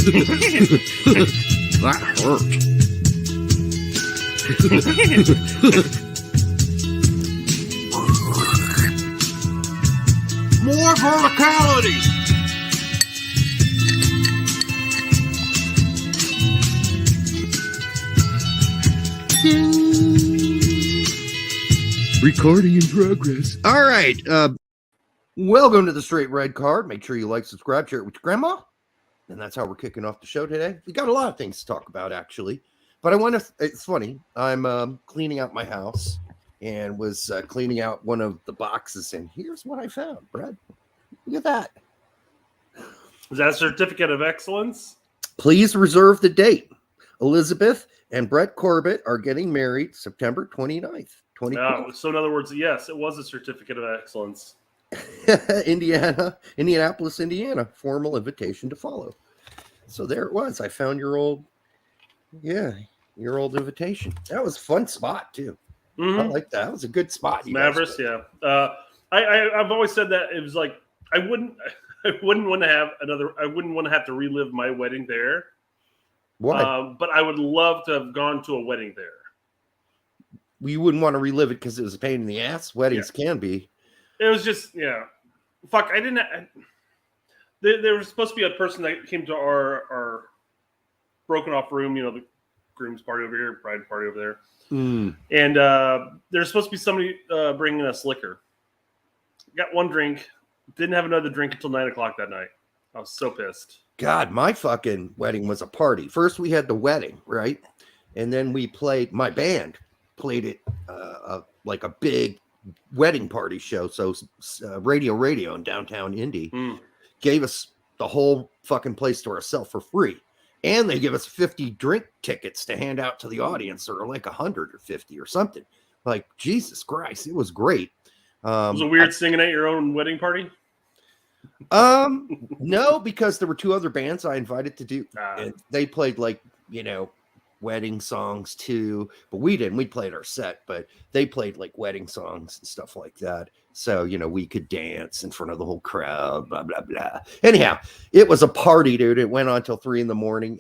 That hurt. More verticality. Recording in progress. All right. Welcome to the Straight Red Card. Make sure you like, subscribe, share it with your grandma. And that's how we're kicking off the show today. We got a lot of things to talk about, actually. But I want to, it's funny. I'm cleaning out my house and was cleaning out one of the boxes. And here's what I found, Brad. Look at that. Is that a certificate of excellence? Please reserve the date. Elizabeth and Brett Corbett are getting married September 29th. So in other words, yes, it was a certificate of excellence. Indianapolis, Indiana. Formal invitation to follow. So there it was. I found your old invitation. That was a fun spot too. Mm-hmm. I like that. It was a good spot. Mavericks, yeah. I've always said that it was like I wouldn't want to have I wouldn't want to have to relive my wedding there. Why? But I would love to have gone to a wedding there. You wouldn't want to relive it because it was a pain in the ass. Weddings can be. It was just, fuck, I didn't. There was supposed to be a person that came to our broken off room, the groom's party over here, bride party over there. Mm. And there's supposed to be somebody bringing us liquor. Got one drink, didn't have another drink until 9 o'clock that night. I was so pissed. God, my fucking wedding was a party. First we had the wedding, right? And then my band played it like a big wedding party show. So radio in downtown Indy gave us the whole fucking place to ourselves for free. And they give us 50 drink tickets to hand out to the audience, or like 100 or 50 or something. Like, Jesus Christ, it was great. Was it weird singing at your own wedding party? No, because there were two other bands I invited to do. And they played wedding songs too, but we didn't. We played our set, but they played like wedding songs and stuff like that. So, we could dance in front of the whole crowd, blah, blah, blah. Anyhow, it was a party, dude. It went on till 3 a.m.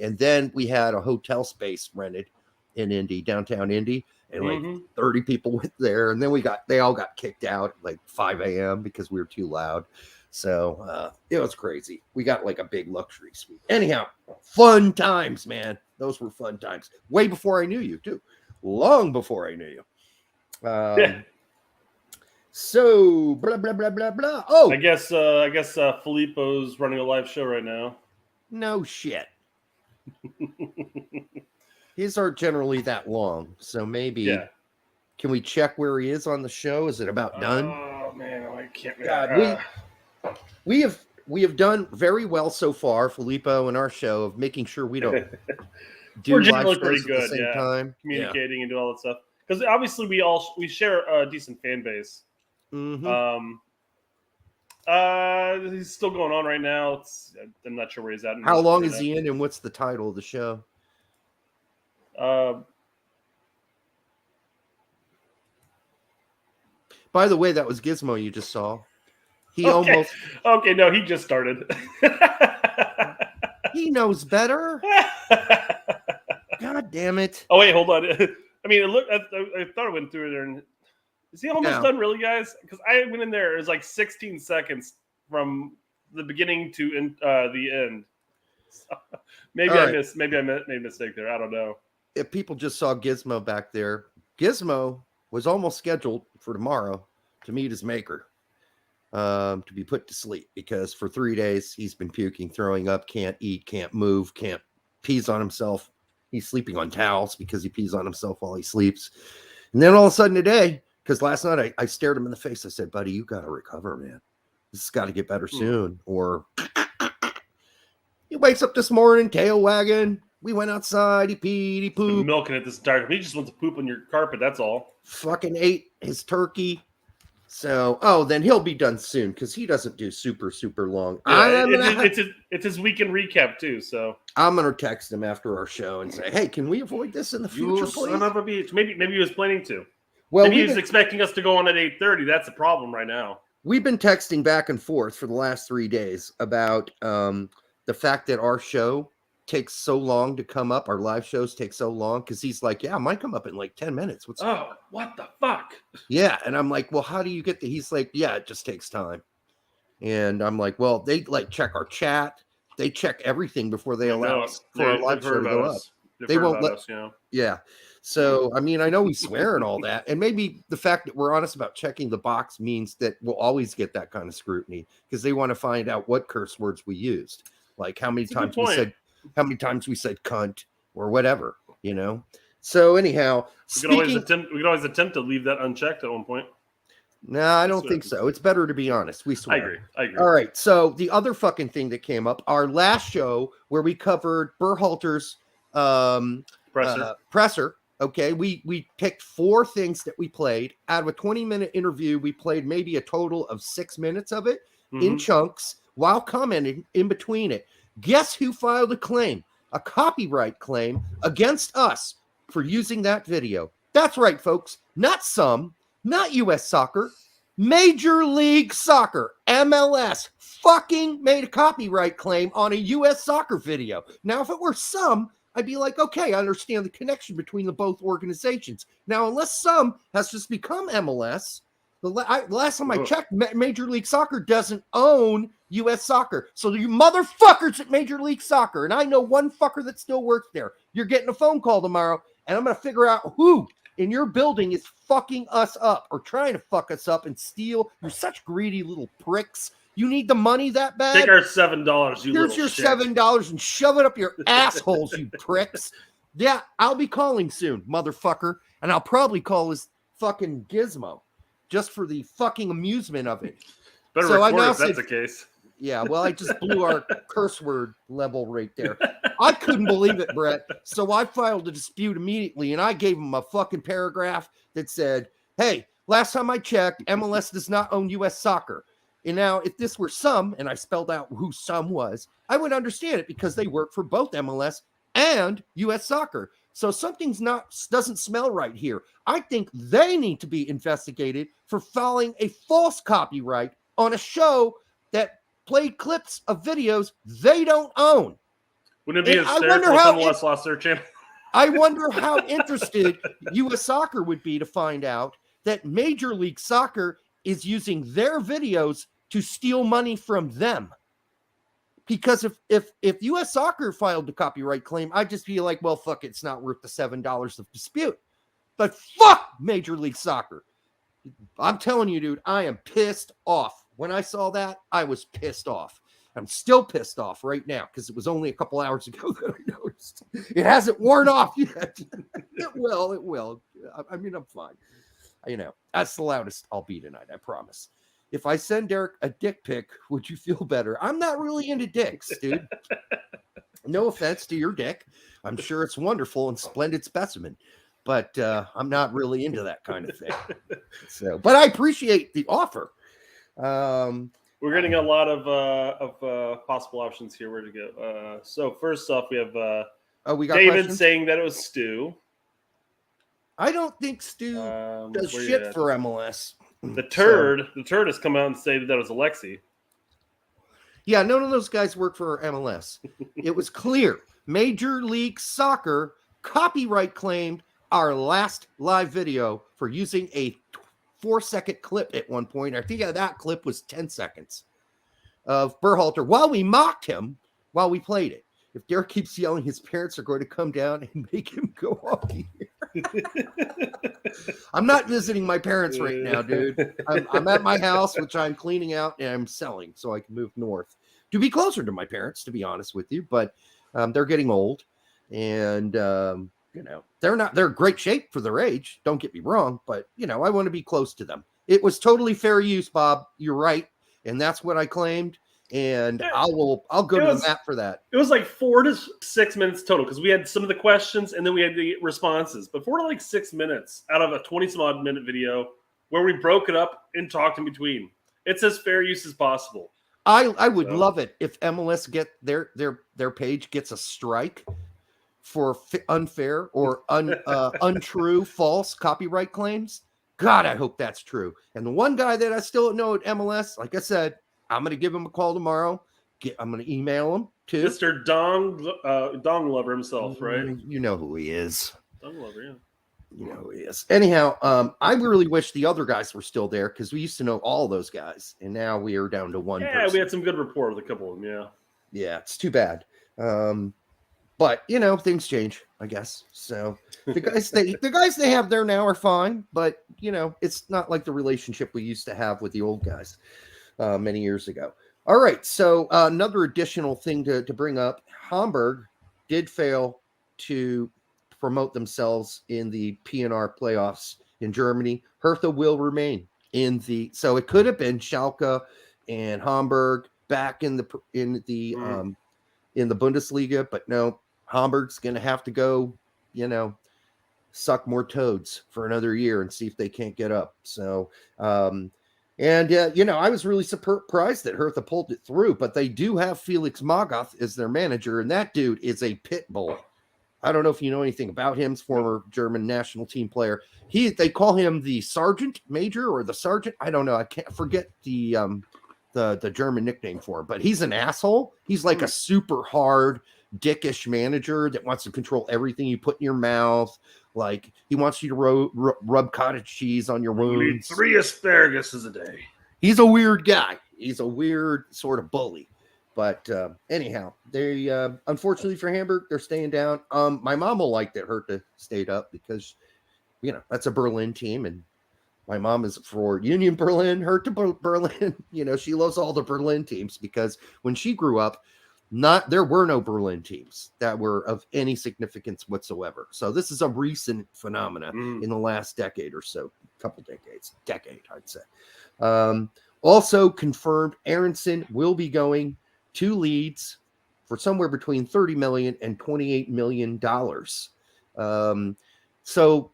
And then we had a hotel space rented in Indy, downtown Indy. And like 30 people went there. And then they all got kicked out at like 5 a.m. because we were too loud. So it was crazy. We got like a big luxury suite. Anyhow, fun times, man. Those were fun times. Way before I knew you, too. Long before I knew you. So, blah, blah, blah, blah, blah. Oh! I guess Filippo's running a live show right now. No shit. His aren't generally that long. So maybe... Yeah. Can we check where he is on the show? Is it about done? Oh, man. I can't... God, we have done very well so far, Filippo, in our show of making sure we don't do We're live generally shows pretty good, at the same time. Communicating and do all that stuff. Because obviously we share a decent fan base. Mm-hmm. He's still going on right now. I'm not sure where he's at. How long is he in, and what's the title of the show? By the way, that was Gizmo you just saw. He almost... Okay, no, he just started. He knows better. God damn it. Oh, wait, hold on. I mean, I thought I went through there. And is he almost done, really, guys? Because I went in there. It was like 16 seconds from the beginning to the end. So maybe I made a mistake there. I don't know. If people just saw Gizmo back there, Gizmo was almost scheduled for tomorrow to meet his maker. To be put to sleep, because for 3 days he's been puking, throwing up, can't eat, can't move, pees on himself. He's sleeping on towels because he pees on himself while he sleeps. And then all of a sudden today, because last night I stared him in the face, I said, buddy, you got to recover, man. This has got to get better soon. Or he wakes up this morning, tail wagging. We went outside, he peed, he pooped. Been milking it this entire time. He just wants to poop on your carpet, that's all. Fucking ate his turkey. So, then he'll be done soon because he doesn't do super, super long. Yeah, it's his weekend recap too. So I'm gonna text him after our show and say, "Hey, can we avoid this in the future, please?" Son of a bitch. Maybe he was planning to. Well, maybe he was expecting us to go on at 8:30. That's the problem right now. We've been texting back and forth for the last 3 days about the fact that our show takes so long to come up. Our live shows take so long because he's like, yeah, mine come up in like 10 minutes. What the fuck? Yeah. And I'm like, well, how do you get the, he's like, yeah, it just takes time. And I'm like, well, they like check our chat. They check everything before they allow us for our live show to go up. They won't let us, Yeah. So, I mean, I know we swear and all that. And maybe the fact that we're honest about checking the box means that we'll always get that kind of scrutiny because they want to find out what curse words we used. Like how many times we said cunt or whatever, you know? So anyhow, we could always attempt to leave that unchecked at one point. No, I don't think so. It's better to be honest. We swear. I agree. All right. So the other fucking thing that came up, our last show where we covered Berhalter's presser. Okay. We picked 4 things that we played. Out of a 20-minute interview, we played maybe a total of 6 minutes of it in chunks while commenting in between it. Guess who filed a claim? A copyright claim against us for using that video. That's right, folks. Not some. Not U.S. Soccer, Major League Soccer, MLS, fucking made a copyright claim on a U.S. Soccer video. Now, if it were some, I'd be like, okay, I understand the connection between the both organizations. Now, unless some has just become MLS, the last time I checked, Major League Soccer doesn't own U.S. Soccer. So you motherfuckers at Major League Soccer, and I know one fucker that still works there, you're getting a phone call tomorrow, and I'm going to figure out who in your building is fucking us up or trying to fuck us up and steal. You're such greedy little pricks. You need the money that bad? Take our $7, you Here's your shit. $7 and shove it up your assholes, you pricks. Yeah, I'll be calling soon, motherfucker. And I'll probably call his fucking Gizmo just for the fucking amusement of it. Better so record if that's the case. Yeah, well, I just blew our curse word level right there. I couldn't believe it, Brett. So I filed a dispute immediately, and I gave him a fucking paragraph that said, hey, last time I checked, MLS does not own U.S. Soccer. And now, if this were some, and I spelled out who some was, I would understand it because they work for both MLS and U.S. Soccer. So something's doesn't smell right here. I think they need to be investigated for filing a false copyright on a show that played clips of videos they don't own. Wouldn't it be hysterical if MLS lost their channel? I wonder how interested U.S. Soccer would be to find out that Major League Soccer is using their videos to steal money from them. Because if U.S. Soccer filed the copyright claim, I'd just be like, well, fuck it, it's not worth the $7 of dispute. But fuck Major League Soccer. I'm telling you, dude, I am pissed off. When I saw that, I was pissed off. I'm still pissed off right now because it was only a couple hours ago that I noticed. It hasn't worn off yet. It will. I mean, I'm fine. You know, that's the loudest I'll be tonight, I promise. If I send Derek a dick pic, would you feel better? I'm not really into dicks, dude. No offense to your dick. I'm sure it's wonderful and splendid specimen. But I'm not really into that kind of thing. So, but I appreciate the offer. We're getting a lot of possible options here. Where to go? So first off, we have we got David questions? saying that it was Stu. I don't think Stu does shit for MLS. The turd has come out and stated that it was Alexi. Yeah, none of those guys work for MLS. It was clear. Major League Soccer copyright claimed our last live video for using a 4-second clip at one point. I think that clip was 10 seconds of Berhalter while we mocked him while we played it. If Derek keeps yelling, his parents are going to come down and make him go off here. I'm not visiting my parents right now, dude. I'm at my house, which I'm cleaning out and I'm selling so I can move north to be closer to my parents, to be honest with you. But they're getting old and, you know, they're in great shape for their age. Don't get me wrong, but you know, I want to be close to them. It was totally fair use, Bob. You're right. And that's what I claimed. And I'll go to the map for that. It was like 4 to 6 minutes total because we had some of the questions and then we had the responses. But 4 to like 6 minutes out of a 20-some-odd minute video where we broke it up and talked in between. It's as fair use as possible. I would love it if MLS get their page gets a strike for unfair or untrue, false copyright claims. God, I hope that's true. And the one guy that I still know at MLS, like I said, I'm going to give him a call tomorrow. I'm going to email him too. Mr. Dong Lover himself, right? You know who he is. Dong Lover, yeah. You know who he is. Anyhow, I really wish the other guys were still there because we used to know all those guys, and now we are down to one. Yeah, we had some good rapport with a couple of them. Yeah. Yeah, it's too bad. But things change, I guess. So the guys they have there now are fine, but it's not like the relationship we used to have with the old guys many years ago. All right, so another additional thing to bring up: Hamburg did fail to promote themselves in the PNR playoffs in Germany. Hertha will remain in the. So it could have been Schalke and Hamburg back in the Bundesliga, but no, Hamburg's going to have to go, suck more toads for another year and see if they can't get up. So, I was really surprised that Hertha pulled it through, but they do have Felix Magath as their manager, and that dude is a pit bull. I don't know if you know anything about him. He's former German national team player. They call him the sergeant major or the sergeant. I don't know. I can't forget the German nickname for him, but he's an asshole. He's like a super hard, dickish manager that wants to control everything you put in your mouth. Like he wants you to rub cottage cheese on your wounds. 3 asparagus a day. He's a weird guy. He's a weird sort of bully. But anyhow, they unfortunately for Hamburg, they're staying down. My mom will like that Hertha stayed up because that's a Berlin team, and my mom is for Union Berlin, Hertha Berlin. She loves all the Berlin teams because when she grew up, there were no Berlin teams that were of any significance whatsoever. So this is a recent phenomena in the last decade or so, decade, I'd say. Also confirmed, Aaronson will be going to Leeds for somewhere between $30 million and $28 million. So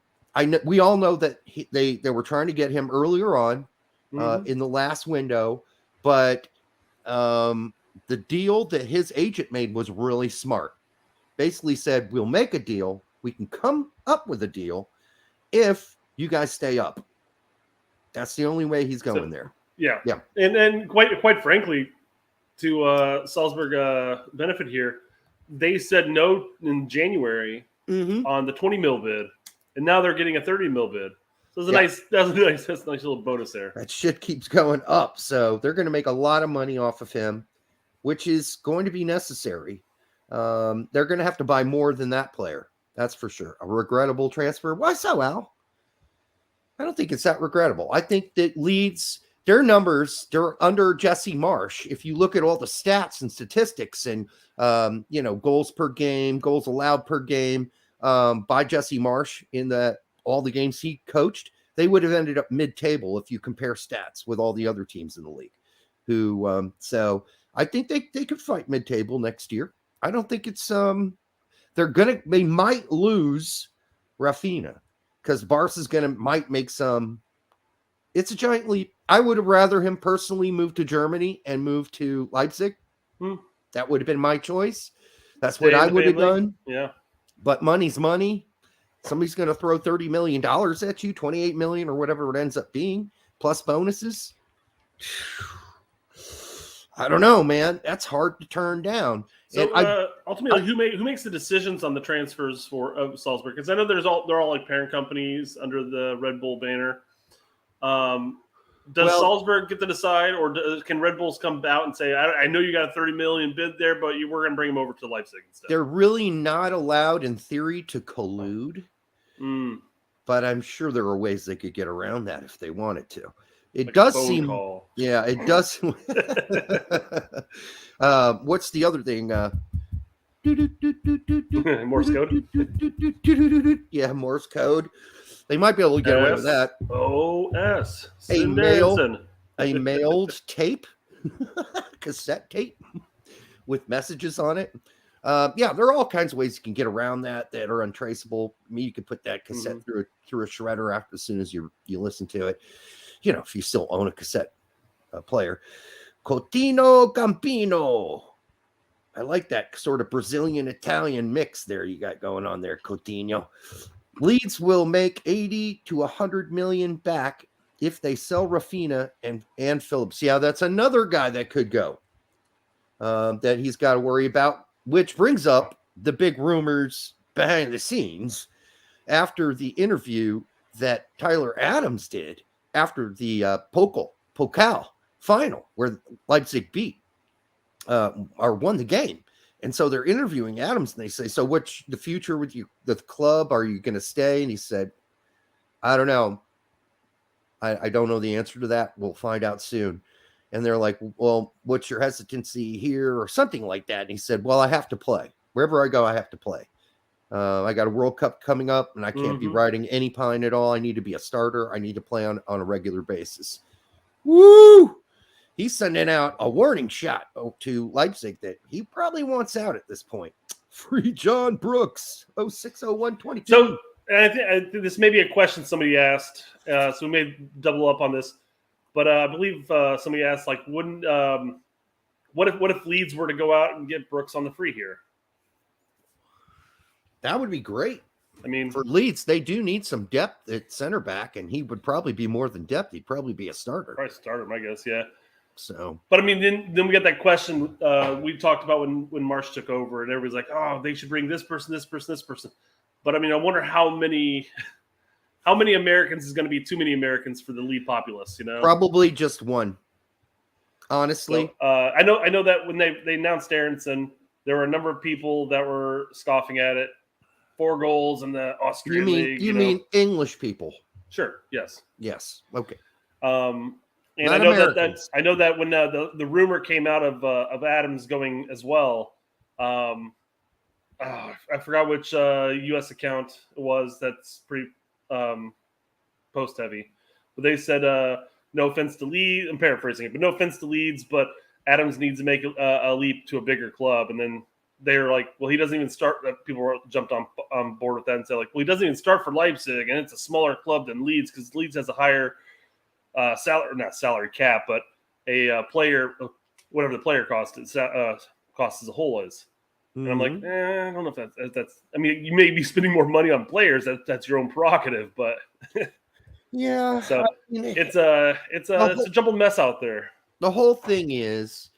we all know that they were trying to get him earlier on in the last window, but the deal that his agent made was really smart. Basically said, we'll make a deal. We can come up with a deal if you guys stay up. That's the only way he's going there. Yeah. Yeah. And quite frankly, to Salzburg benefit here, they said no in January on the 20 mil bid, and now they're getting a 30 mil bid. So that's a nice little bonus there. That shit keeps going up, so they're going to make a lot of money off of him, which is going to be necessary. They're going to have to buy more than that player. That's for sure. A regrettable transfer. Why so, Al? I don't think it's that regrettable. I think that Leeds, their numbers, they're under Jesse Marsch. If you look at all the stats and statistics and, goals per game, goals allowed per game by Jesse Marsch in all the games he coached, they would have ended up mid-table if you compare stats with all the other teams in the league. So I think they could fight mid-table next year. I don't think it's they might lose Rafinha because Barca's might make some. It's a giant leap. I would have rather him personally move to Germany and move to Leipzig. That would have been my choice. That's what I would have done. Yeah. But money's money. Somebody's going to throw $30 million at you, $28 million or whatever it ends up being, plus bonuses. I don't know, man. That's hard to turn down. So ultimately, who makes the decisions on the transfers for Salzburg? Because I know they're all like parent companies under the Red Bull banner. Does Salzburg get to decide, or can Red Bulls come out and say, I know you got a 30 million bid there, but we're going to bring him over to Leipzig instead? They're really not allowed in theory to collude, but I'm sure there are ways they could get around that if they wanted to. It does seem, yeah, it does. What's the other thing? Morse code. Yeah, Morse code. They might be able to get away with that. OS. A mailed tape, cassette tape with messages on it. Yeah, there are all kinds of ways you can get around that are untraceable. I mean, you can put that cassette through a shredder as soon as you listen to it. If you still own a cassette player. Coutinho Campino. I like that sort of Brazilian-Italian mix there you got going on there, Coutinho. Leeds will make 80 to 100 million back if they sell Rafinha and Phillips. Yeah, that's another guy that could go. that he's got to worry about, which brings up the big rumors behind the scenes after the interview that Tyler Adams did after the Pokal final where Leipzig beat or won the game. And so they're interviewing Adams and they say, so what's the future with you, the club? Are you going to stay? And he said, I don't know. I don't know the answer to that. We'll find out soon. And they're like, well, what's your hesitancy here or something like that? And he said, well, I have to play. Wherever I go, I have to play. I got a World Cup coming up and I can't be riding any pine at all. I need to be a starter. I need to play on a regular basis. Woo! He's sending out a warning shot to Leipzig that he probably wants out at this point. Free John Brooks, 060122. So I think this may be a question somebody asked, so we may double up on this. But I believe somebody asked, like, wouldn't what if Leeds were to go out and get Brooks on the free here? That would be great. I mean, for Leeds, they do need some depth at center back, and he would probably be more than depth. He'd probably be a starter. Probably starter, I guess, yeah. So, but I mean, then we get that question we talked about when Marsch took over, and everybody's like, oh, they should bring this person, this person, this person. But I mean, I wonder how many Americans is going to be too many Americans for the lead populace, you know? Probably just one. Honestly. So, I know that when they announced Aaronson, there were a number of people that were scoffing at it. 4 goals in the Austrian league. You mean English people? Sure. Yes. Yes. Okay. And not I know Americans. I know that when the rumor came out of Adams going as well. I forgot which U.S. account it was. That's pretty post heavy, but they said no offense to Leeds. I'm paraphrasing it, but no offense to Leeds, but Adams needs to make a leap to a bigger club, and then. They were like, well, he doesn't even start. People jumped on board with that and said, like, well, he doesn't even start for Leipzig, and it's a smaller club than Leeds because Leeds has a higher salary cap, but a player, whatever the player cost as a whole is. And I'm like, I don't know if that's. I mean, you may be spending more money on players. That's your own prerogative, but yeah. So it's a jumbled mess out there. The whole thing is.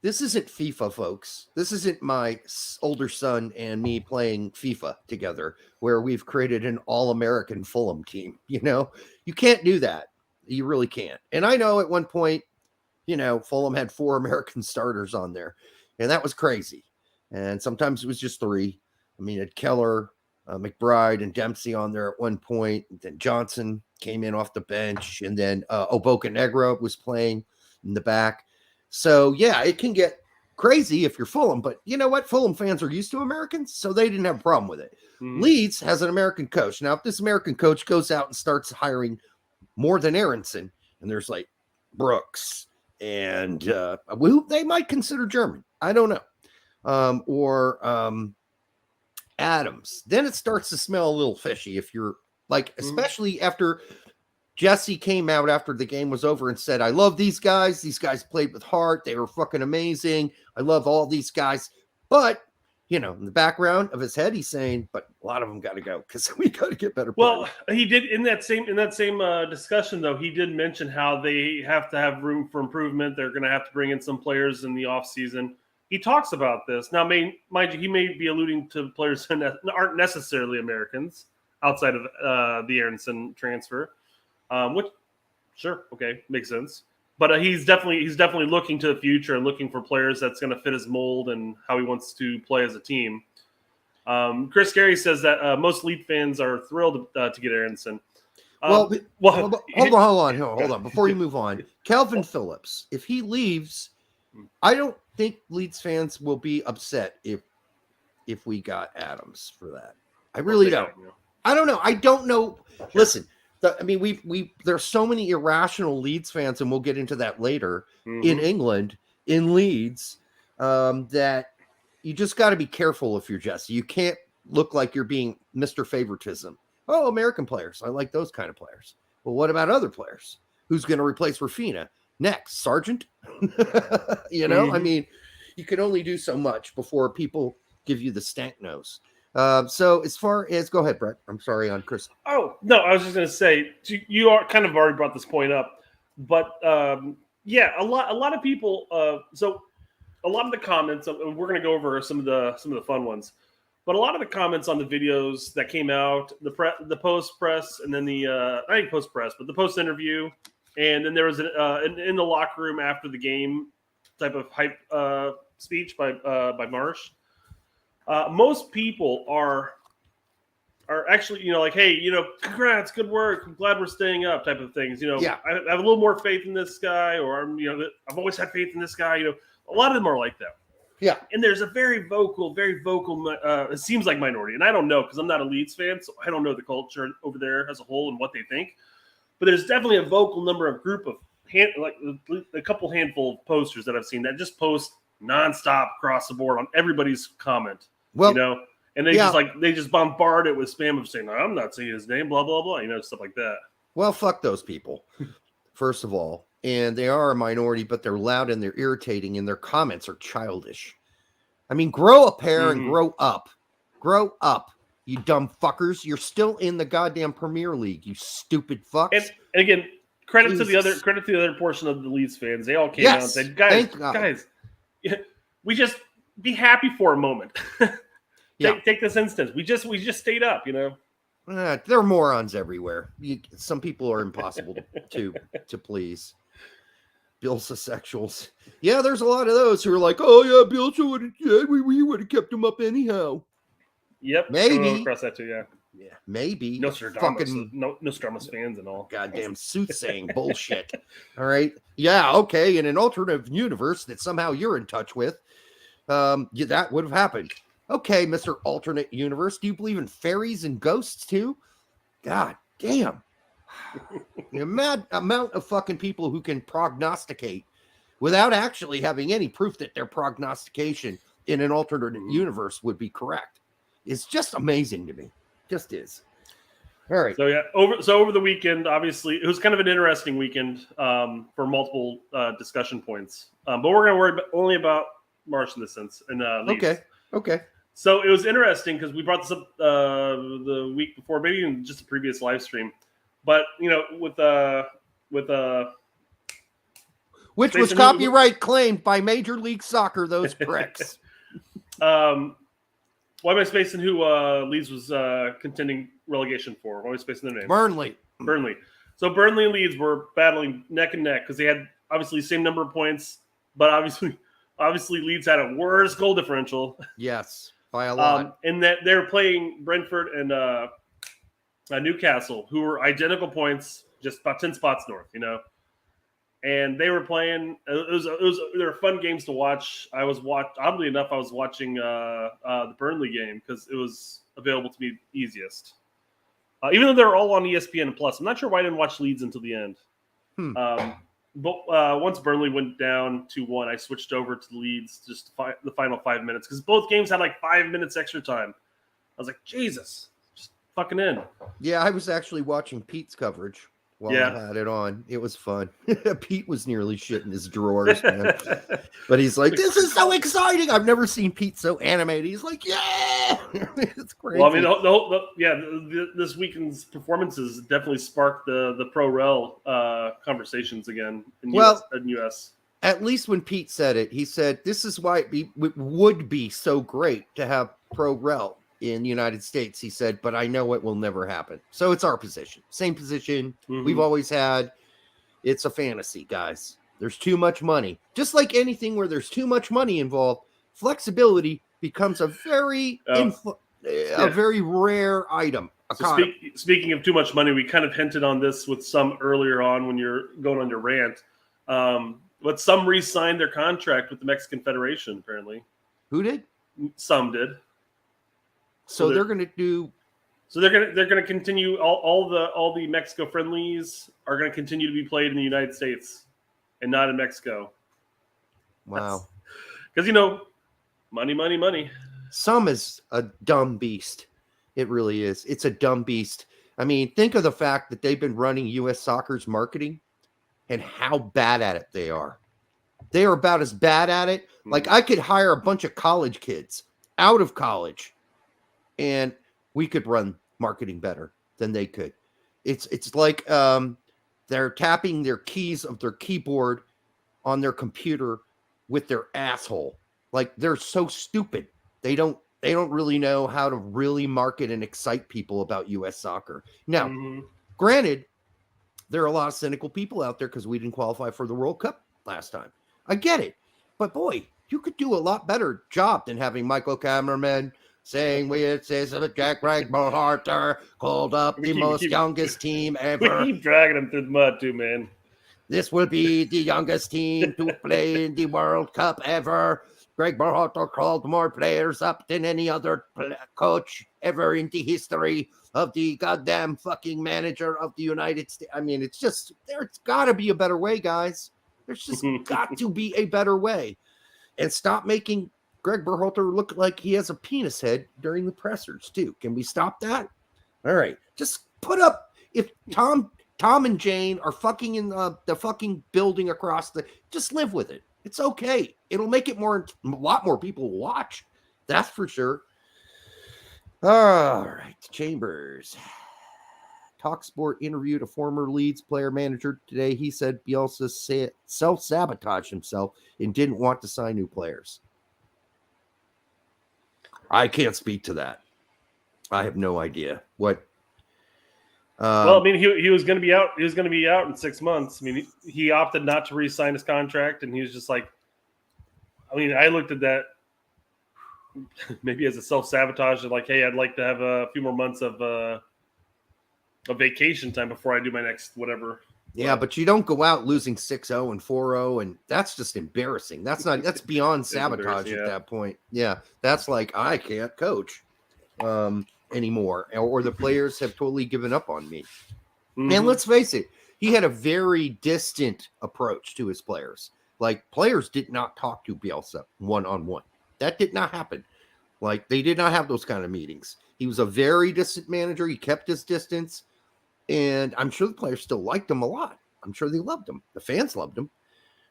This isn't FIFA, folks. This isn't my older son and me playing FIFA together where we've created an all-American Fulham team. You know, you can't do that. You really can't. And I know at one point, you know, Fulham had 4 American starters on there, and that was crazy. And sometimes it was just 3. I mean, it had Keller, McBride, and Dempsey on there at one point. Then Johnson came in off the bench, and then Obokanegra was playing in the back. So, yeah, it can get crazy if you're Fulham, but you know what? Fulham fans are used to Americans, so they didn't have a problem with it. Leeds has an American coach. Now, if this American coach goes out and starts hiring more than Aaronson, and there's like Brooks and who they might consider German, I don't know, or Adams, then it starts to smell a little fishy if you're like, especially after – Jesse came out after the game was over and said, I love these guys. These guys played with heart. They were fucking amazing. I love all these guys. But, you know, in the background of his head, he's saying, but a lot of them got to go because we got to get better players. Well, he did in that same discussion, though, he did mention how they have to have room for improvement. They're going to have to bring in some players in the offseason. He talks about this. Now, mind you, he may be alluding to players that aren't necessarily Americans outside of the Aaronson transfer. Which, sure, okay, makes sense. But he's definitely looking to the future and looking for players that's going to fit his mold and how he wants to play as a team. Chris Gary says that most Leeds fans are thrilled to get Aaronson. Hold on. Before you move on, Calvin Phillips, if he leaves, I don't think Leeds fans will be upset if we got Adams for that. I really don't. I don't know. I don't know. Sure. Listen. I mean, there's so many irrational Leeds fans, and we'll get into that later in England, in Leeds, that you just got to be careful if you're Jesse. You can't look like you're being Mr. Favoritism. Oh, American players. I like those kind of players. Well, what about other players? Who's going to replace Rafina next? Sargent? You know, I mean, you can only do so much before people give you the stank nose. So as far as, go ahead, Brett. I'm sorry on Chris. Oh, no, I was just going to say, you are kind of already brought this point up, but yeah, a lot of people. So a lot of the comments, we're going to go over some of the fun ones, but a lot of the comments on the videos that came out, the post press, and then I think post press, but the post interview, and then there was in the locker room after the game type of hype speech by Marsch. Most people are actually, like, hey, congrats, good work, I'm glad we're staying up, type of things. Yeah. I have a little more faith in this guy, or I've always had faith in this guy. A lot of them are like that. Yeah. And there's a very vocal, it seems like minority, and I don't know because I'm not a Leeds fan, so I don't know the culture over there as a whole and what they think. But there's definitely a vocal number of group of a couple handful of posters that I've seen that just post nonstop across the board on everybody's comment. Well, and they just bombard it with spam of saying, I'm not saying his name, blah, blah, blah, stuff like that. Well, fuck those people, first of all. And they are a minority, but they're loud and they're irritating, and their comments are childish. I mean, grow a pair and grow up. Grow up, you dumb fuckers. You're still in the goddamn Premier League, you stupid fucks. And again, credit to the other portion of the Leeds fans. They all came out and said, guys, we just be happy for a moment. Take this instance. We just stayed up, there are morons everywhere. Some people are impossible to please. Bilsosexuals. Yeah, there's a lot of those who are like, oh yeah, Bielsa would have, we would have kept him up anyhow. Yep. Maybe. Across that too, yeah. Yeah, maybe. Nostradamus fans and all. Goddamn soothsaying bullshit. All right. Yeah, okay. In an alternative universe that somehow you're in touch with, that would have happened. Okay, Mr. Alternate Universe. Do you believe in fairies and ghosts too? God damn. The amount of fucking people who can prognosticate without actually having any proof that their prognostication in an alternate universe would be correct is just amazing to me. Just is. All right. So yeah, over the weekend, obviously it was kind of an interesting weekend for multiple discussion points. But we're going to worry only about Marsch in this sense. And Leeds. Okay. So it was interesting because we brought this up the week before, maybe even just a previous live stream. But with which was copyright claimed by Major League Soccer, those pricks. Why am I spacing who Leeds was contending relegation for? Why am I spacing their name? Burnley. So Burnley and Leeds were battling neck and neck because they had obviously the same number of points, but obviously Leeds had a worse goal differential. Yes, by a lot. And that they're playing Brentford and Newcastle, who were identical points, just about 10 spots north, And they were playing. They were fun games to watch. Oddly enough, I was watching the Burnley game because it was available to me easiest. Even though they're all on ESPN Plus, I'm not sure why I didn't watch Leeds until the end. But once Burnley went down 2-1, I switched over to Leeds just the final 5 minutes because both games had like 5 minutes extra time. I was like, Jesus, just fucking in. Yeah, I was actually watching Pete's coverage while I had it on. It was fun. Pete was nearly shitting his drawers, man. But he's like, this is so exciting. I've never seen Pete so animated. He's like, yeah, it's crazy. Well, I mean, this weekend's performances definitely sparked the pro-rel conversations again in US. At least when Pete said it, he said, this is why it would be so great to have pro-rel in the United States. He said, but I know it will never happen. So it's our position. Same position we've always had. It's a fantasy, guys. There's too much money. Just like anything where there's too much money involved, flexibility becomes a very very rare item. So speaking of too much money, we kind of hinted on this with some earlier on when you're going on your rant. But some re-signed their contract with the Mexican Federation, apparently. Who did? Some did. So they're going to do. So they're going to continue all the Mexico friendlies are going to continue to be played in the United States and not in Mexico. Wow. Because money. Some is a dumb beast. It really is. It's a dumb beast. I mean, think of the fact that they've been running U.S. Soccer's marketing and how bad at it they are. They are about as bad at it. Like I could hire a bunch of college kids out of college and we could run marketing better than they could. It's like they're tapping their keys of their keyboard on their computer with their asshole. Like, they're so stupid. They don't really know how to really market and excite people about U.S. soccer. Now, granted, there are a lot of cynical people out there because we didn't qualify for the World Cup last time. I get it. But boy, you could do a lot better job than having Michael Cameraman saying it says Jack Greg Berhalter called up the most youngest team ever. We keep dragging him through the mud too, man. This will be the youngest team to play in the World Cup ever. Greg Berhalter called more players up than any other coach ever in the history of the goddamn fucking manager of the United States. I mean, it's just, there's got to be a better way, guys. There's just got to be a better way. And stop making Greg Berhalter look like he has a penis head during the pressers, too. Can we stop that? All right. Just put up, if Tom and Jane are fucking in the fucking building across just live with it. It's okay. It'll make it a lot more people watch. That's for sure. All right. Chambers. TalkSport interviewed a former Leeds player manager today. He said Bielsa self-sabotaged himself and didn't want to sign new players. I can't speak to that. I have no idea what. Well, I mean, he was going to be out. He was going to be out in 6 months. I mean, he opted not to re-sign his contract, and he was just like, I mean, I looked at that maybe as a self-sabotage, like, hey, I'd like to have a few more months of vacation time before I do my next whatever. Yeah, but you don't go out losing 6-0 and 4-0, and that's just embarrassing. That's beyond sabotage at that point. Yeah, that's like, I can't coach anymore, or the players have totally given up on me. And let's face it, he had a very distant approach to his players. Like, players did not talk to Bielsa one-on-one. That did not happen. Like, they did not have those kind of meetings. He was a very distant manager. He kept his distance. And I'm sure the players still liked him a lot. I'm sure they loved him. The fans loved him.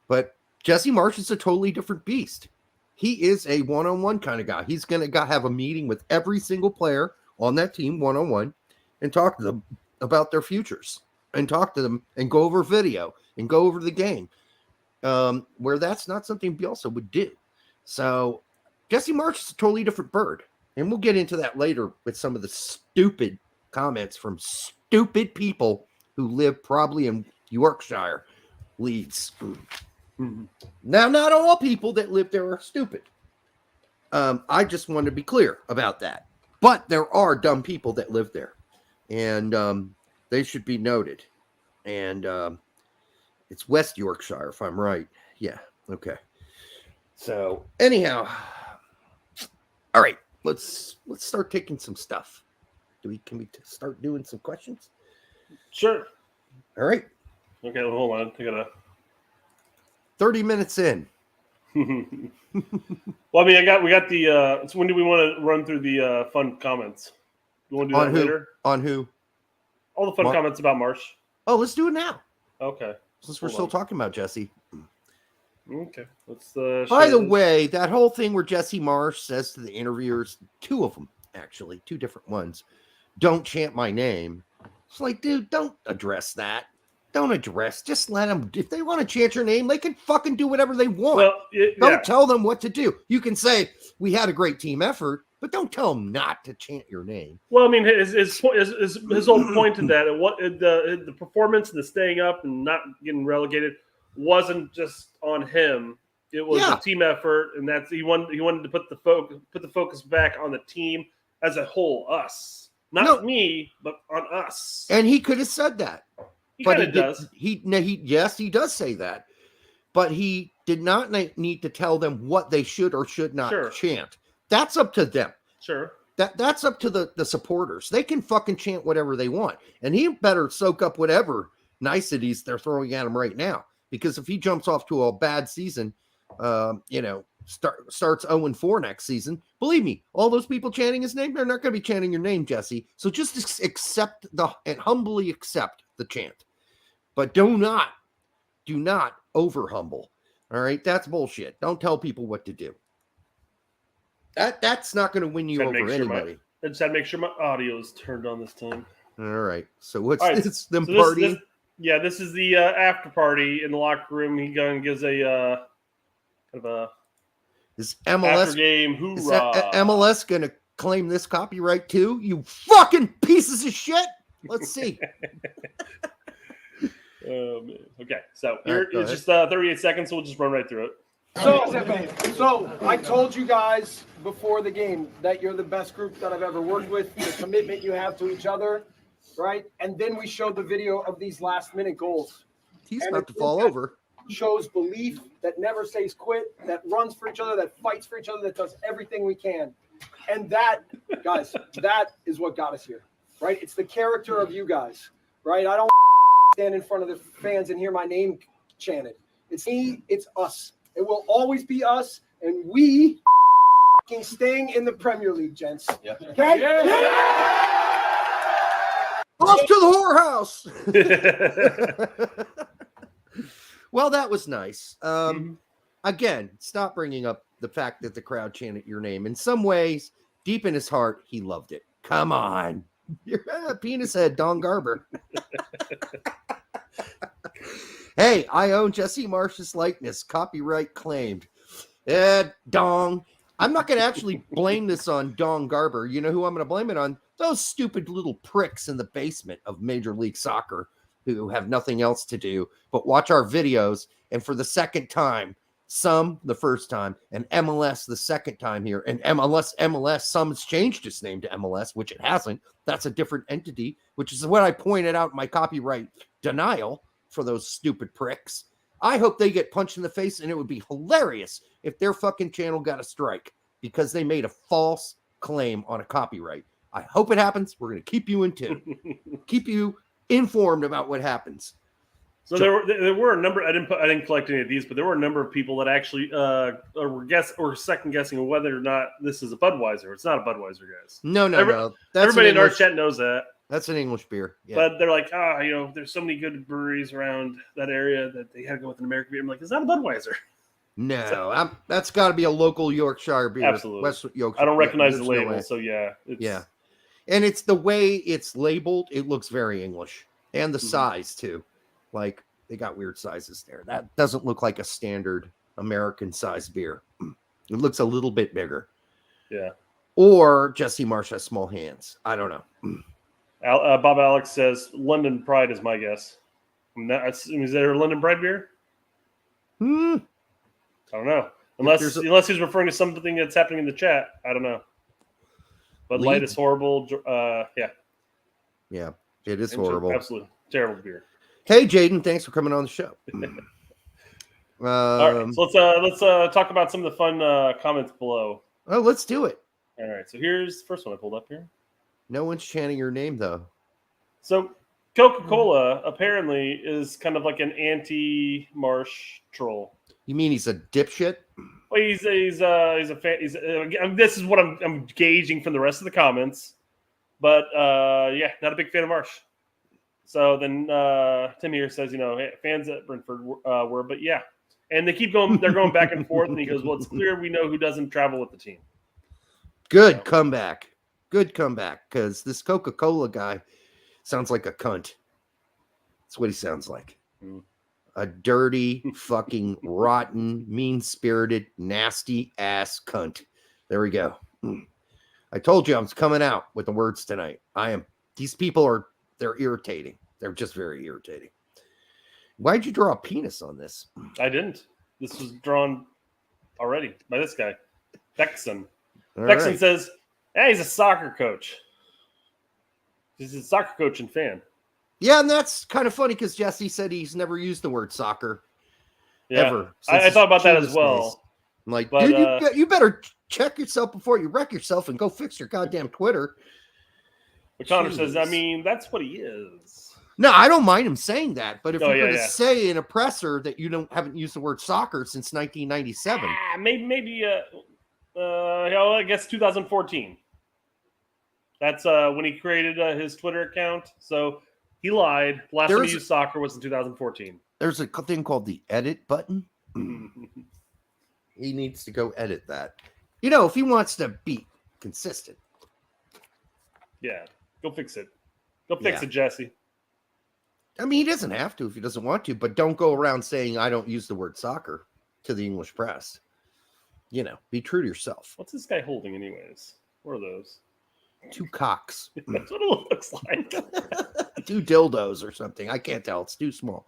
But Jesse Marsch is a totally different beast. He is a one-on-one kind of guy. He's going to have a meeting with every single player on that team one-on-one and talk to them about their futures and talk to them and go over video and go over the game, where that's not something Bielsa would do. So Jesse Marsch is a totally different bird. And we'll get into that later with some of the stupid comments from stupid people who live probably in Yorkshire, Leeds. Now, not all people that live there are stupid. I just want to be clear about that. But there are dumb people that live there. And they should be noted. And it's West Yorkshire, if I'm right. Yeah, okay. So, anyhow. All right, let's start taking some stuff. Can we start doing some questions? Sure. All right. Okay, well, hold on. I gotta 30 minutes in. Well, I mean, we got the. So when do we want to run through the fun comments? You want to do that later? On who? All the fun comments about Marsch. Oh, let's do it now. Okay. Since we're still talking about Jesse. Okay. Let's. By the way, that whole thing where Jesse Marsch says to the interviewers, two of them actually, two different ones, don't chant my name. It's like, dude, don't address that. Just let them. If they want to chant your name, they can fucking do whatever they want. Well, don't tell them what to do. You can say, we had a great team effort, but don't tell them not to chant your name. Well, I mean, his whole point to that, the performance and the staying up and not getting relegated wasn't just on him. It was a team effort, and that's he wanted to put the focus back on the team as a whole, us. Not me, but on us. And he could have said that. He kind of does. Yes, he does say that. But he did not need to tell them what they should or should not chant. That's up to them. Sure. That's up to the supporters. They can fucking chant whatever they want. And he better soak up whatever niceties they're throwing at him right now. Because if he jumps off to a bad season, starts 0-4 next season, believe me, all those people chanting his name, they're not going to be chanting your name, Jesse. So just accept and humbly accept the chant. But do not over humble. All right, that's bullshit. Don't tell people what to do. That's not going to win you over anybody. I just had to make sure my audio is turned on this time. All right. So what's this? Them party? This is the after party in the locker room. He gives a Kind of Is after game hoorah. MLS going to claim this copyright too? You fucking pieces of shit. Let's see. Oh, man. Okay, so here it's just 38 seconds, so we'll just run right through it. So I told you guys before the game that you're the best group that I've ever worked with, the commitment you have to each other, right? And then we showed the video of these last-minute goals. He's about to fall over. Shows belief, that never says quit, that runs for each other, that fights for each other, that does everything we can. And that, guys, that is what got us here, right? It's the character of you guys, right? I don't stand in front of the fans and hear my name chanted. It's me, it's us. It will always be us, and we staying in the Premier League, gents. Yeah. Okay? Yeah. Off to the whorehouse. Well, that was nice. Again, stop bringing up the fact that the crowd chanted your name. In some ways, deep in his heart, he loved it. Come on. You're a penis head, Don Garber. Hey, I own Jesse Marsch's likeness. Copyright claimed. Dong. I'm not going to actually blame this on Don Garber. You know who I'm going to blame it on? Those stupid little pricks in the basement of Major League Soccer who have nothing else to do but watch our videos. And for the second time, some the first time, and MLS the second time here. And MLS, some's changed its name to MLS, which it hasn't. That's a different entity, which is what I pointed out in my copyright denial for those stupid pricks. I hope they get punched in the face, and it would be hilarious if their fucking channel got a strike because they made a false claim on a copyright. I hope it happens. We're going to keep you in tune, keep you informed about what happens. So there were a number. I didn't collect any of these, but there were a number of people that actually were second guessing whether or not this is a Budweiser. It's not a Budweiser, guys. No. That's everybody in our chat knows that. That's an English beer. Yeah. But they're like, there's so many good breweries around that area that they had to go with an American beer. I'm like, it's not a Budweiser. No, so, that's got to be a local Yorkshire beer. Absolutely. West Yorkshire. I don't recognize the label, so yeah. Yeah. And it's the way it's labeled. It looks very English. And the size, too. Like, they got weird sizes there. That doesn't look like a standard American-sized beer. It looks a little bit bigger. Yeah. Or Jesse Marsch has small hands. I don't know. Bob Alex says London Pride is my guess. Is there a London Pride beer? I don't know. Unless he's referring to something that's happening in the chat. I don't know. But Leeds? Light is horrible. Yeah. Yeah, it is horrible. Absolutely terrible beer. Hey, Jaden, thanks for coming on the show. All right, so let's talk about some of the fun comments below. Oh, let's do it. All right, so here's the first one I pulled up here. No one's chanting your name, though. So Coca-Cola apparently is kind of like an anti-Marsch troll. You mean he's a dipshit? Well, he's a fan. This is what I'm gauging from the rest of the comments, but yeah, not a big fan of Marsch. So then Tim here says, fans at Brentford were, but yeah, and they keep going. They're going back and forth, and he goes, "Well, it's clear we know who doesn't travel with the team." Good comeback. Good comeback, because this Coca-Cola guy sounds like a cunt. That's what he sounds like. A dirty, fucking, rotten, mean-spirited, nasty-ass cunt. There we go. I told you I was coming out with the words tonight. These people they're irritating. They're just very irritating. Why'd you draw a penis on this? I didn't. This was drawn already by this guy, Bexon. All Bexon right. says, he's a soccer coach. He's a soccer coach and fan. Yeah, and that's kind of funny because Jesse said he's never used the word soccer ever. I thought about that as well. I'm like, dude, you better check yourself before you wreck yourself and go fix your goddamn Twitter. But Connor says, that's what he is. No, I don't mind him saying that. But if you're going to yeah. say in a presser that you haven't used the word soccer since 1997. Maybe I guess 2014. That's when he created his Twitter account. So he lied. Last time he used soccer was in 2014. There's a thing called the edit button. He needs to go edit that. If he wants to be consistent. Yeah, go fix it. Go fix it, Jesse. I mean, he doesn't have to if he doesn't want to, but don't go around saying I don't use the word soccer to the English press. be true to yourself. What's this guy holding, anyways? What are those? 2 cocks. That's what it looks like. 2 dildos or something. I can't tell. It's too small.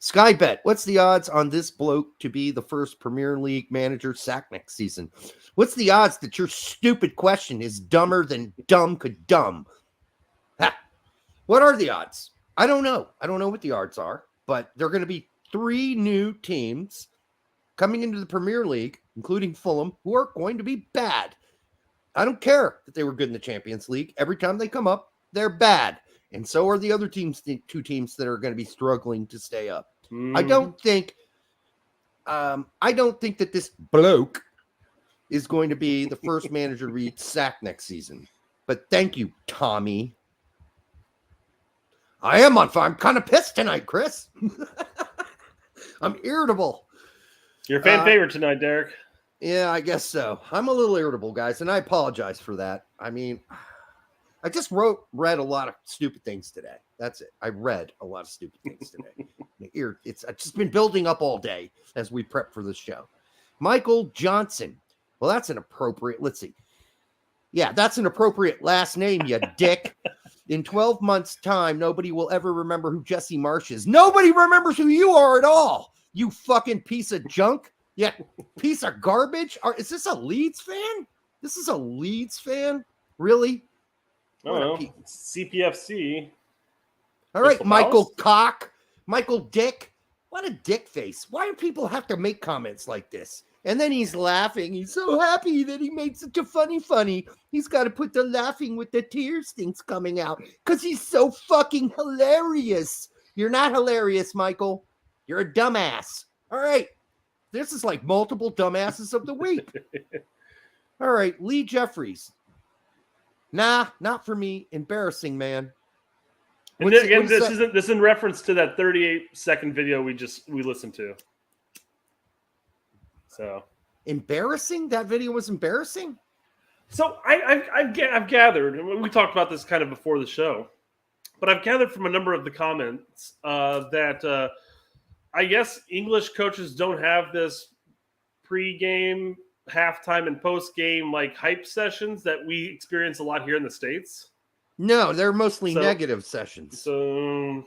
Skybet, what's the odds on this bloke to be the first Premier League manager sacked next season? What's the odds that your stupid question is dumber than dumb could dumb? Ha. What are the odds? I don't know. I don't know what the odds are, but there are going to be 3 new teams coming into the Premier League, including Fulham, who are going to be bad. I don't care that they were good in the Champions League. Every time they come up, they're bad. And so are the other teams, the 2 teams that are going to be struggling to stay up. I don't think that this bloke is going to be the first manager to be sacked next season. But thank you, Tommy. I am on fire. I'm kind of pissed tonight, Chris. I'm irritable. You're a fan favorite tonight, Derek. Yeah, I guess so. I'm a little irritable, guys, and I apologize for that. I mean, I just read a lot of stupid things today. That's it. I read a lot of stupid things today. It's just been building up all day as we prep for this show. Michael Johnson. Well, that's an appropriate. Let's see. Yeah, that's an appropriate last name, you dick. In 12 months' time, nobody will ever remember who Jesse Marsch is. Nobody remembers who you are at all. You fucking piece of junk. Yeah, piece of garbage. Is this a Leeds fan? This is a Leeds fan? Really? Oh, CPFC. All right, Michael Cock. Michael Dick. What a dick face. Why do people have to make comments like this? And then he's laughing. He's so happy that he made such a funny. He's got to put the laughing with the tears things coming out because he's so fucking hilarious. You're not hilarious, Michael. You're a dumbass. All right. This is like multiple dumbasses of the week. All right. Lee Jeffries. Nah, not for me. Embarrassing, man. And again, this is in reference to that 38-second video we listened to. So embarrassing? That video was embarrassing? So I've gathered, and we talked about this kind of before the show, but I've gathered from a number of the comments that I guess English coaches don't have this pre-game, halftime, and post-game like hype sessions that we experience a lot here in the States. No, they're mostly negative sessions. So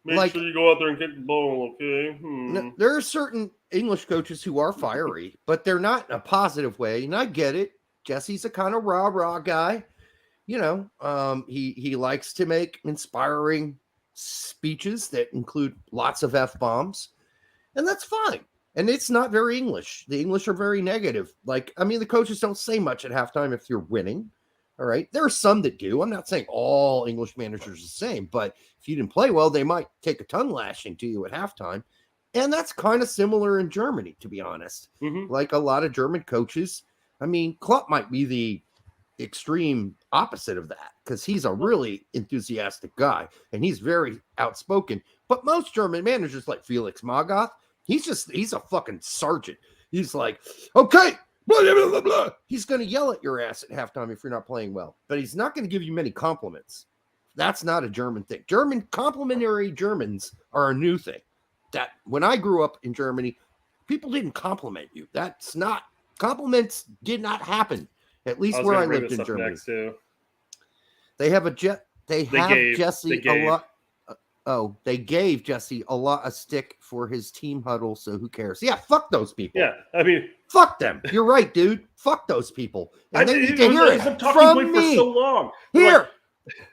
make sure you go out there and kick the ball, okay? No, there are certain English coaches who are fiery, but they're not in a positive way, and I get it. Jesse's a kind of rah-rah guy. You know, he likes to make inspiring speeches that include lots of F-bombs, and that's fine. And it's not very English. The English are very negative. Like, I mean, the coaches don't say much at halftime if you're winning. All right. There are some that do. I'm not saying all English managers are the same, but if you didn't play well, they might take a tongue lashing to you at halftime. And that's kind of similar in Germany, to be honest. Mm-hmm. Like a lot of German coaches. I mean, Klopp might be the extreme opposite of that because he's a really enthusiastic guy and he's very outspoken. But most German managers like Felix Magath, he's a fucking sergeant. He's like, okay, blah, blah, blah, blah. He's going to yell at your ass at halftime if you're not playing well, but he's not going to give you many compliments. That's not a German thing. Complimentary Germans are a new thing. That when I grew up in Germany, people didn't compliment you. That's not, compliments did not happen. At least where I lived in Germany. They have Jesse a lot. They gave Jesse a stick for his team huddle, so who cares? Yeah, fuck those people. Yeah, I mean, fuck them. You're right, dude. Fuck those people. And they need to hear it from me. For so long. Here,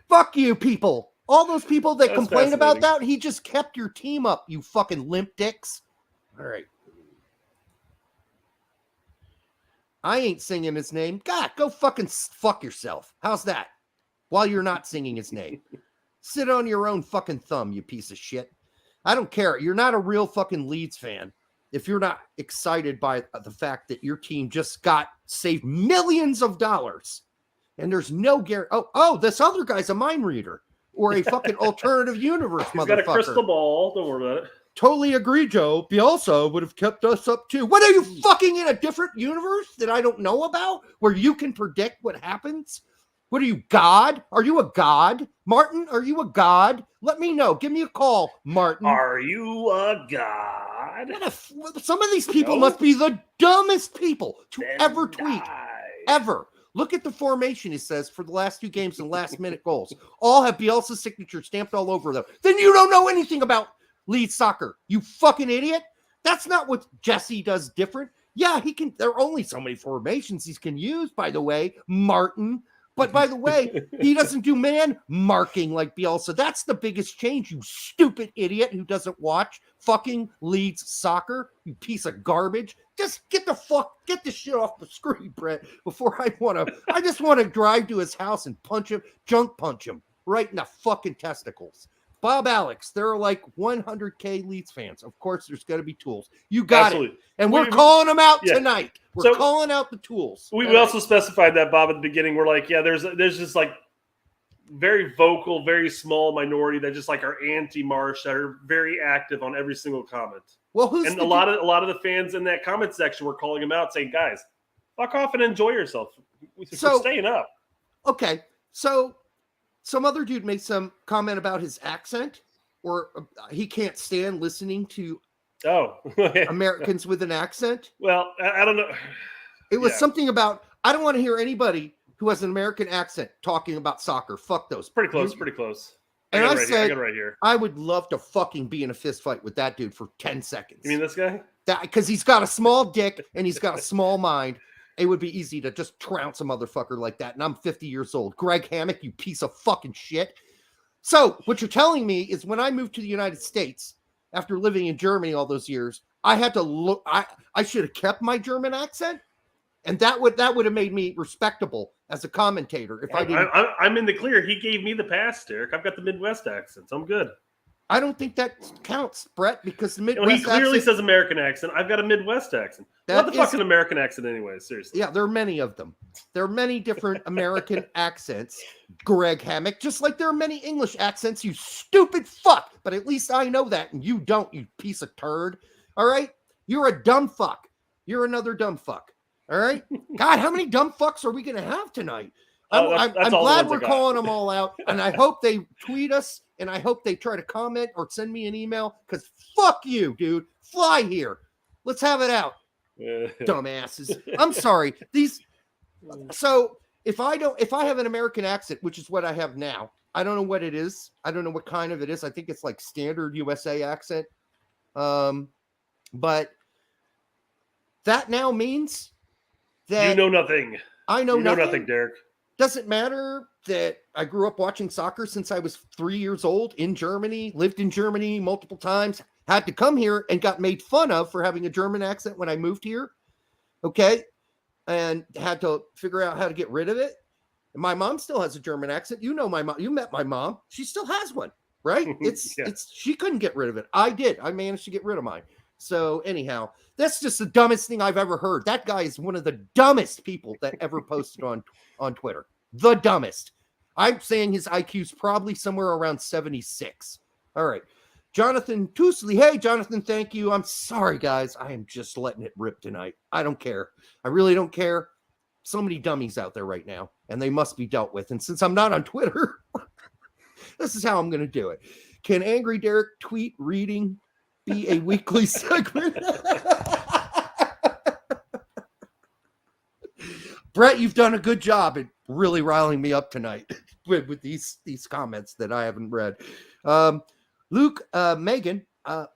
fuck you, people. All those people that complain about that, he just kept your team up, you fucking limp dicks. All right. I ain't singing his name. God, go fucking fuck yourself. How's that? While you're not singing his name. Sit on your own fucking thumb, you piece of shit. I don't care. You're not a real fucking Leeds fan if you're not excited by the fact that your team just saved millions of dollars. And there's no guarantee. Oh, this other guy's a mind reader or a fucking alternative universe motherfucker. He's got a crystal ball. Don't worry about it. Totally agree, Joe. Bielsa would have kept us up too. What are you fucking in a different universe that I don't know about where you can predict what happens? What are you, God? Are you a god? Martin, are you a god? Let me know. Give me a call, Martin. Are you a god? Some of these people must be the dumbest people to ever tweet. Ever. Look at the formation, it says, for the last 2 games and last-minute goals. All have Bielsa's signature stamped all over them. Then you don't know anything about Leeds soccer, you fucking idiot. That's not what Jesse does different. Yeah, he can. There are only so many formations he can use, by the way, Martin. But by the way, he doesn't do man marking like Bielsa. That's the biggest change, you stupid idiot who doesn't watch fucking Leeds soccer, you piece of garbage. Just get this shit off the screen, Brett, before I just want to drive to his house and junk punch him right in the fucking testicles. Bob Alex, there are like 100K Leeds fans. Of course, there's going to be tools. You got it. And we're calling them out tonight. We're calling out the tools. We also specified that, Bob, at the beginning. We're like, there's just like very vocal, very small minority that just like are anti-Marsch, that are very active on every single comment. Well, a lot of the fans in that comment section were calling him out, saying, "Guys, fuck off and enjoy yourself. We're staying up." Okay, so some other dude made some comment about his accent, or he can't stand listening to Americans with an accent. Well, I don't know. It was something about, I don't want to hear anybody who has an American accent talking about soccer. Fuck those. Pretty close. And I said, I got it right here. I would love to fucking be in a fist fight with that dude for 10 seconds. You mean this guy? Because he's got a small dick and he's got a small mind. It would be easy to just trounce a motherfucker like that. And I'm 50 years old. Greg Hammock, you piece of fucking shit. So what you're telling me is when I moved to the United States, after living in Germany all those years, I had to look, I should have kept my German accent. And that would have made me respectable as a commentator. If I didn't, I'm in the clear. He gave me the pass, Derek. I've got the Midwest accent. So I'm good. I don't think that counts, Brett, because the Midwest he clearly says American accent. I've got a Midwest accent. What the fuck an American accent anyway? Seriously. Yeah, there are many of them. There are many different American accents, Greg Hammock, just like there are many English accents, you stupid fuck. But at least I know that, and you don't, you piece of turd. All right? You're a dumb fuck. You're another dumb fuck. All right? God, how many dumb fucks are we going to have tonight? I'm glad we're calling them all out, and I hope they tweet us, and I hope they try to comment or send me an email, because fuck you, dude. Fly here. Let's have it out. Dumbasses. I'm sorry. So if I have an American accent, which is what I have now, I don't know what it is. I don't know what kind of it is. I think it's like standard USA accent. But that now means that you know nothing. I know nothing, Derek. Doesn't matter that I grew up watching soccer since I was 3 years old in Germany, lived in Germany multiple times, had to come here and got made fun of for having a German accent when I moved here. Okay. And had to figure out how to get rid of it. And my mom still has a German accent. You know my mom. You met my mom. She still has one, right? She couldn't get rid of it. I did. I managed to get rid of mine. So anyhow, that's just the dumbest thing I've ever heard. That guy is one of the dumbest people that ever posted on Twitter. The dumbest. I'm saying his IQ is probably somewhere around 76. All right. Jonathan Tousley. Hey, Jonathan, thank you. I'm sorry, guys. I am just letting it rip tonight. I don't care. I really don't care. So many dummies out there right now, and they must be dealt with. And since I'm not on Twitter, this is how I'm going to do it. Can Angry Derek tweet reading be a weekly segment? Brett, you've done a good job at really riling me up tonight with these comments that I haven't read. Luke, Megan,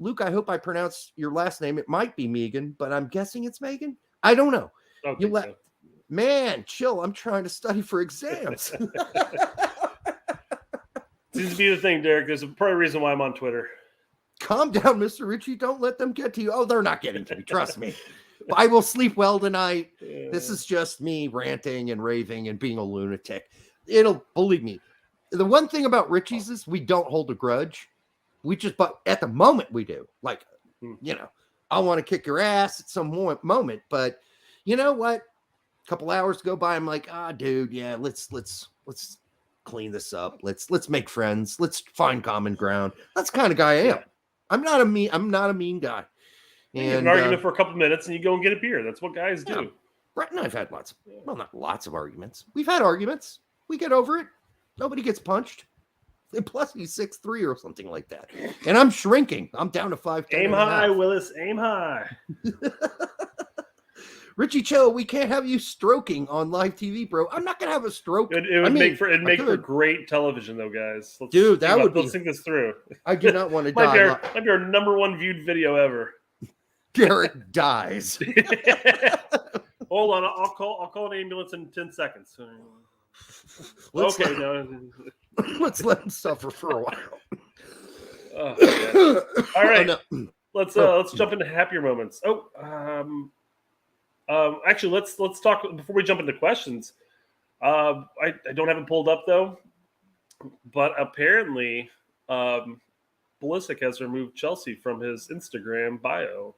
Luke, I hope I pronounced your last name. It might be Megan, but I'm guessing it's Megan. I don't know. Okay, Man, chill. I'm trying to study for exams. Seems to be the thing, Derek. There's probably a reason why I'm on Twitter. Calm down, Mr. Ritchie. Don't let them get to you. Oh, they're not getting to me. Trust me. I will sleep well tonight. Yeah. This is just me ranting and raving and being a lunatic. Believe me. The one thing about Ritchie's is we don't hold a grudge. But at the moment we do. Like, I want to kick your ass at some moment. But you know what? A couple hours go by. I'm like, dude, yeah, let's clean this up. Let's make friends. Let's find common ground. That's the kind of guy I am. Yeah. I'm not a mean guy. And you have an argument for a couple minutes and you go and get a beer. That's what guys do. Brett and I've had not lots of arguments. We've had arguments. We get over it. Nobody gets punched. And plus, he's 6'3" or something like that. And I'm shrinking. I'm down to 5'10". Aim high, Willis. Aim high. Richie Cho, we can't have you stroking on live TV, bro. I'm not gonna have a stroke. It would make for great television, though, guys. Dude, let's think this through. I do not want to die. Might be our number one viewed video ever. Derek dies. Hold on, I'll call an ambulance in 10 seconds. Let's let him suffer for a while. Oh, all right, let's jump into happier moments. Actually, let's talk before we jump into questions. I don't have it pulled up though, but apparently, Pulisic has removed Chelsea from his Instagram bio.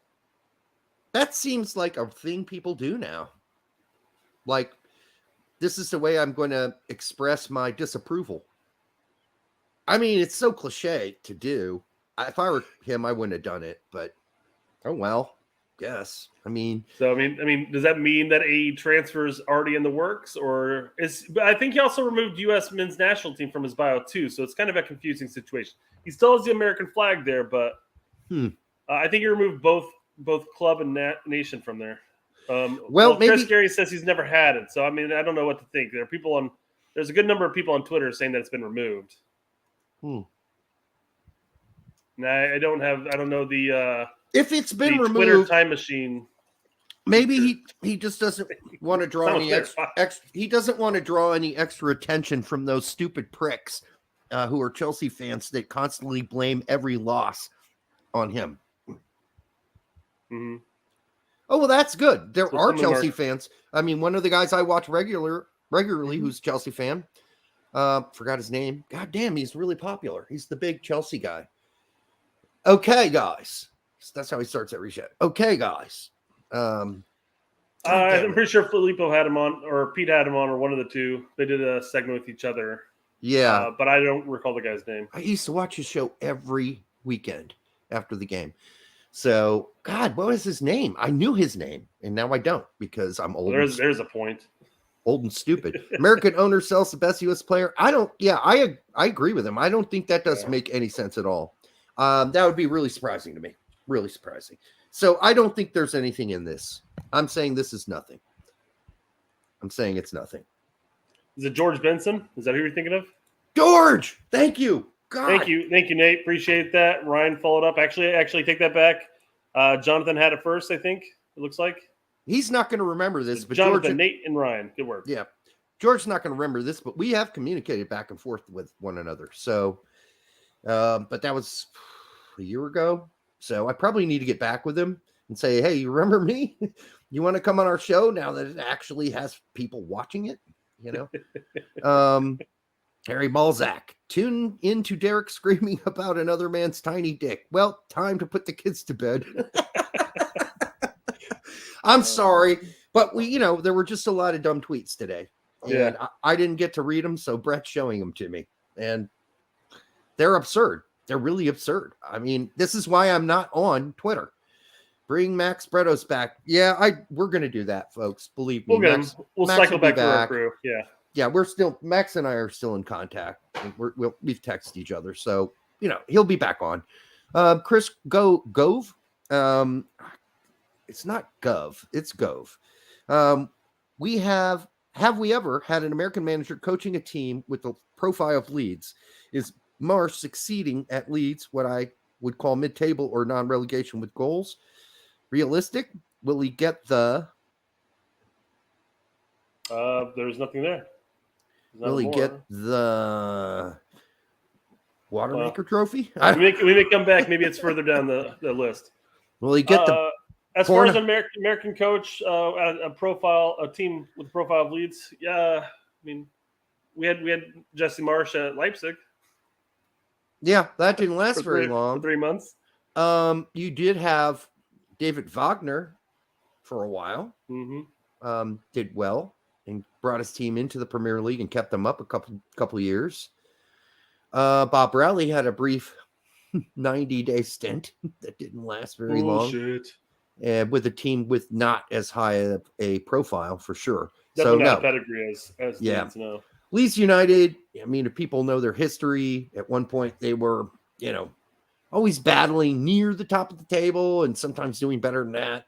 That seems like a thing people do now. Like, this is the way I'm going to express my disapproval. I mean, it's so cliche to do. If I were him, I wouldn't have done it, but oh well. Yes. I mean, does that mean that a transfer is already in the works, or but I think he also removed U.S. men's national team from his bio too, so it's kind of a confusing situation. He still has the American flag there, but I think he removed both club and nation from there. Maybe Chris Gary says he's never had it, so I mean, I don't know what to think. There's a good number of people on Twitter saying that it's been removed. Now I don't know the. If it's been removed, Twitter time machine. Maybe he just doesn't want to draw any he doesn't want to draw any extra attention from those stupid pricks who are Chelsea fans that constantly blame every loss on him. Mm-hmm. Oh well, that's good. There are Chelsea fans. I mean, one of the guys I watch regularly, who's a Chelsea fan, forgot his name. God damn, he's really popular. He's the big Chelsea guy. Okay, guys. That's how he starts every show. Okay, guys. I'm pretty sure Filippo had him on, or Pete had him on, or one of the two. They did a segment with each other. Yeah. But I don't recall the guy's name. I used to watch his show every weekend after the game. So, God, what was his name? I knew his name, and now I don't because I'm old. There's a point. Old and stupid. American owner sells the best U.S. player. I agree with him. I don't think that does make any sense at all. That would be really surprising to me. Really surprising. So I don't think there's anything in this. I'm saying this is nothing. I'm saying it's nothing. Is it George Benson? Is that who you're thinking of? George! Thank you. God. Thank you, Nate. Appreciate that. Ryan followed up. Actually, take that back. Jonathan had it first, I think. It looks like. He's not going to remember this, but Jonathan, George, Nate, and Ryan. Good work. Yeah. George's not going to remember this, but we have communicated back and forth with one another. So, but that was a year ago. So I probably need to get back with him and say, hey, you remember me? You want to come on our show now that it actually has people watching it? You know? Harry Balzac, tune into Derek screaming about another man's tiny dick. Well, time to put the kids to bed. I'm sorry, but there were just a lot of dumb tweets today. And I didn't get to read them, so Brett's showing them to me. And they're absurd. They're really absurd. I mean, this is why I'm not on Twitter. Bring Max Bretos back. Yeah, we're going to do that, folks. Believe me. We'll cycle back to our crew. Yeah. Yeah, Max and I are still in contact. We've texted each other. So, he'll be back on. Chris Gove. It's not Gov. It's Gove. Have we ever had an American manager coaching a team with the profile of Leeds? Is Marsch succeeding at Leeds, what I would call mid-table or non-relegation with goals? Realistic? Will he get the... there's nothing there. Will he get the Watermaker trophy? We may come back. Maybe it's further down the list. Will he get the... As far as an American coach, a team with a profile of Leeds, yeah, I mean, we had Jesse Marsch at Leipzig. Yeah, that didn't last very long. For 3 months. You did have David Wagner for a while. Mm-hmm. Did well and brought his team into the Premier League and kept them up a couple of years. Bob Bradley had a brief 90-day stint that didn't last very long. And with a team with not as high a profile for sure. Definitely not a pedigree as Leeds, no. Leeds United, I mean, if people know their history, at one point they were, always battling near the top of the table and sometimes doing better than that.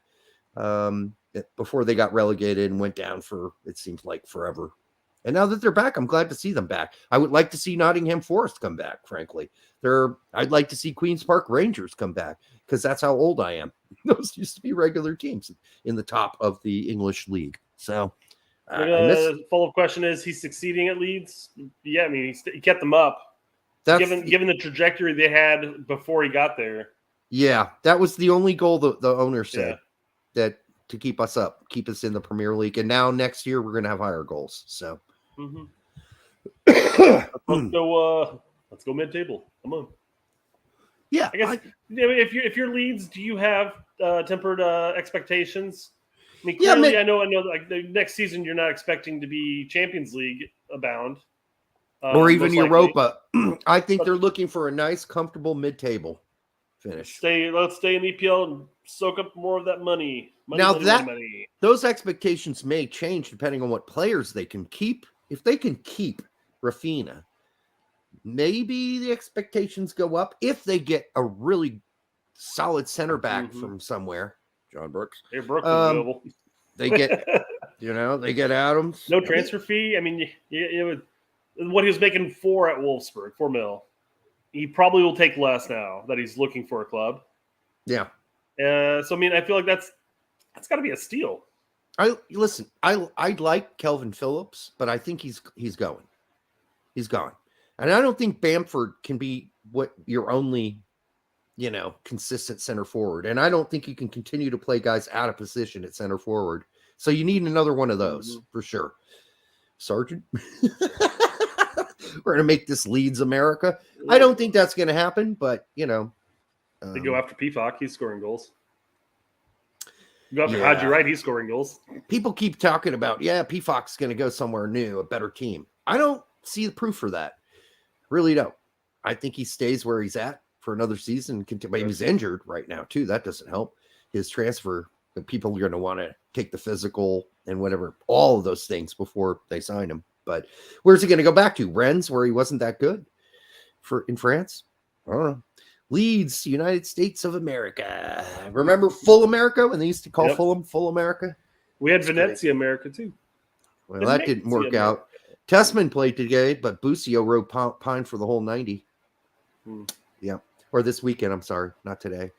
Before they got relegated and went down for, it seems like, forever. And now that they're back, I'm glad to see them back. I would like to see Nottingham Forest come back, frankly. I'd like to see Queen's Park Rangers come back because that's how old I am. Those used to be regular teams in the top of the English league. So, follow-up question is, he's succeeding at Leeds? Yeah, I mean, he kept them up. Given the trajectory they had before he got there. Yeah, that was the only goal the owner said, that to keep us up, keep us in the Premier League. And now next year we're going to have higher goals. So let's go mid-table. Come on. Yeah, I guess if you're Leeds, do you have tempered expectations? I mean, clearly, I know. Like the next season, you're not expecting to be Champions League bound, or even Europa. I think they're looking for a nice, comfortable mid-table finish. Let's stay in EPL and soak up more of that money. Money. Those expectations may change depending on what players they can keep. If they can keep Rafinha, maybe the expectations go up. If they get a really solid center back from somewhere, John Brooks. Hey, Brooks is available. They get, they get Adams. No transfer fee. I mean, what he was making at Wolfsburg, $4 million. He probably will take less now that he's looking for a club. Yeah. So I mean, I feel like that's got to be a steal. I like Kelvin Phillips, but I think he's going. He's gone. And I don't think Bamford can be what your only, consistent center forward. And I don't think you can continue to play guys out of position at center forward. So you need another one of those for sure. Sargent. We're going to make this Leeds America. I don't think that's going to happen, but they go after Pifak. He's scoring goals. Go after Haji Wright. He's scoring goals. People keep talking about, Pifak's going to go somewhere new, a better team. I don't see the proof for that. Really don't. I think he stays where he's at for another season. But he's injured right now too. That doesn't help his transfer. People are going to want to take the physical and whatever, all of those things before they sign him. But where's he going to go back to? Rennes, where he wasn't that good in France? I don't know. Leeds, United States of America. Remember Full America when they used to call Fulham Full America? We had Venezia America too. Well, that didn't work out. Tessman played today, but Busio rode Pine for the whole 90. Yeah. Or this weekend, I'm sorry, not today.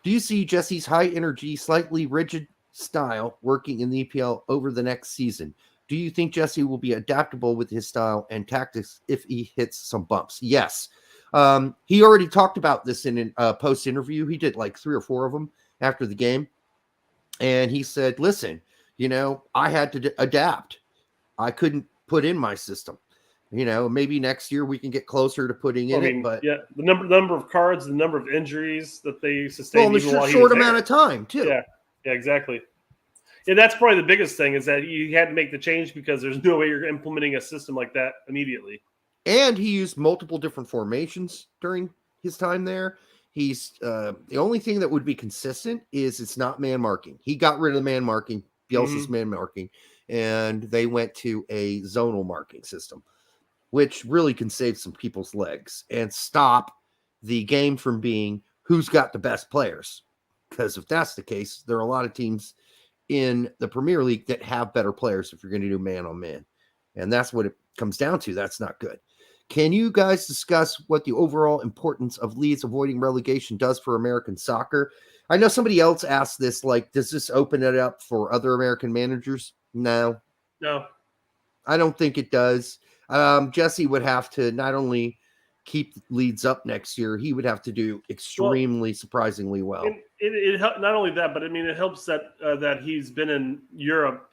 Do you see Jesse's high energy, slightly rigid style working in the EPL over the next season? Do you think Jesse will be adaptable with his style and tactics if he hits some bumps? Yes. He already talked about this in a post interview. He did like 3 or 4 of them after the game. And he said, listen, I had to adapt. I couldn't put in my system. Maybe next year we can get closer to putting it. But the number of cards, the number of injuries that they sustained. Well, in a short amount of time, too. Yeah, exactly. Yeah, that's probably the biggest thing is that you had to make the change because there's no way you're implementing a system like that immediately. And he used multiple different formations during his time there. He's the only thing that would be consistent is it's not man marking. He got rid of the man marking, Bielsa's man marking, and they went to a zonal marking system, which really can save some people's legs and stop the game from being who's got the best players. Because if that's the case, there are a lot of teams in the Premier League that have better players if you're going to do man on man. And that's what it comes down to. That's not good. Can you guys discuss what the overall importance of Leeds avoiding relegation does for American soccer? I know somebody else asked this, like, does this open it up for other American managers? No. I don't think it does. Jesse would have to not only keep Leeds up next year, he would have to do extremely surprisingly well. It not only that, but I mean, it helps that he's been in Europe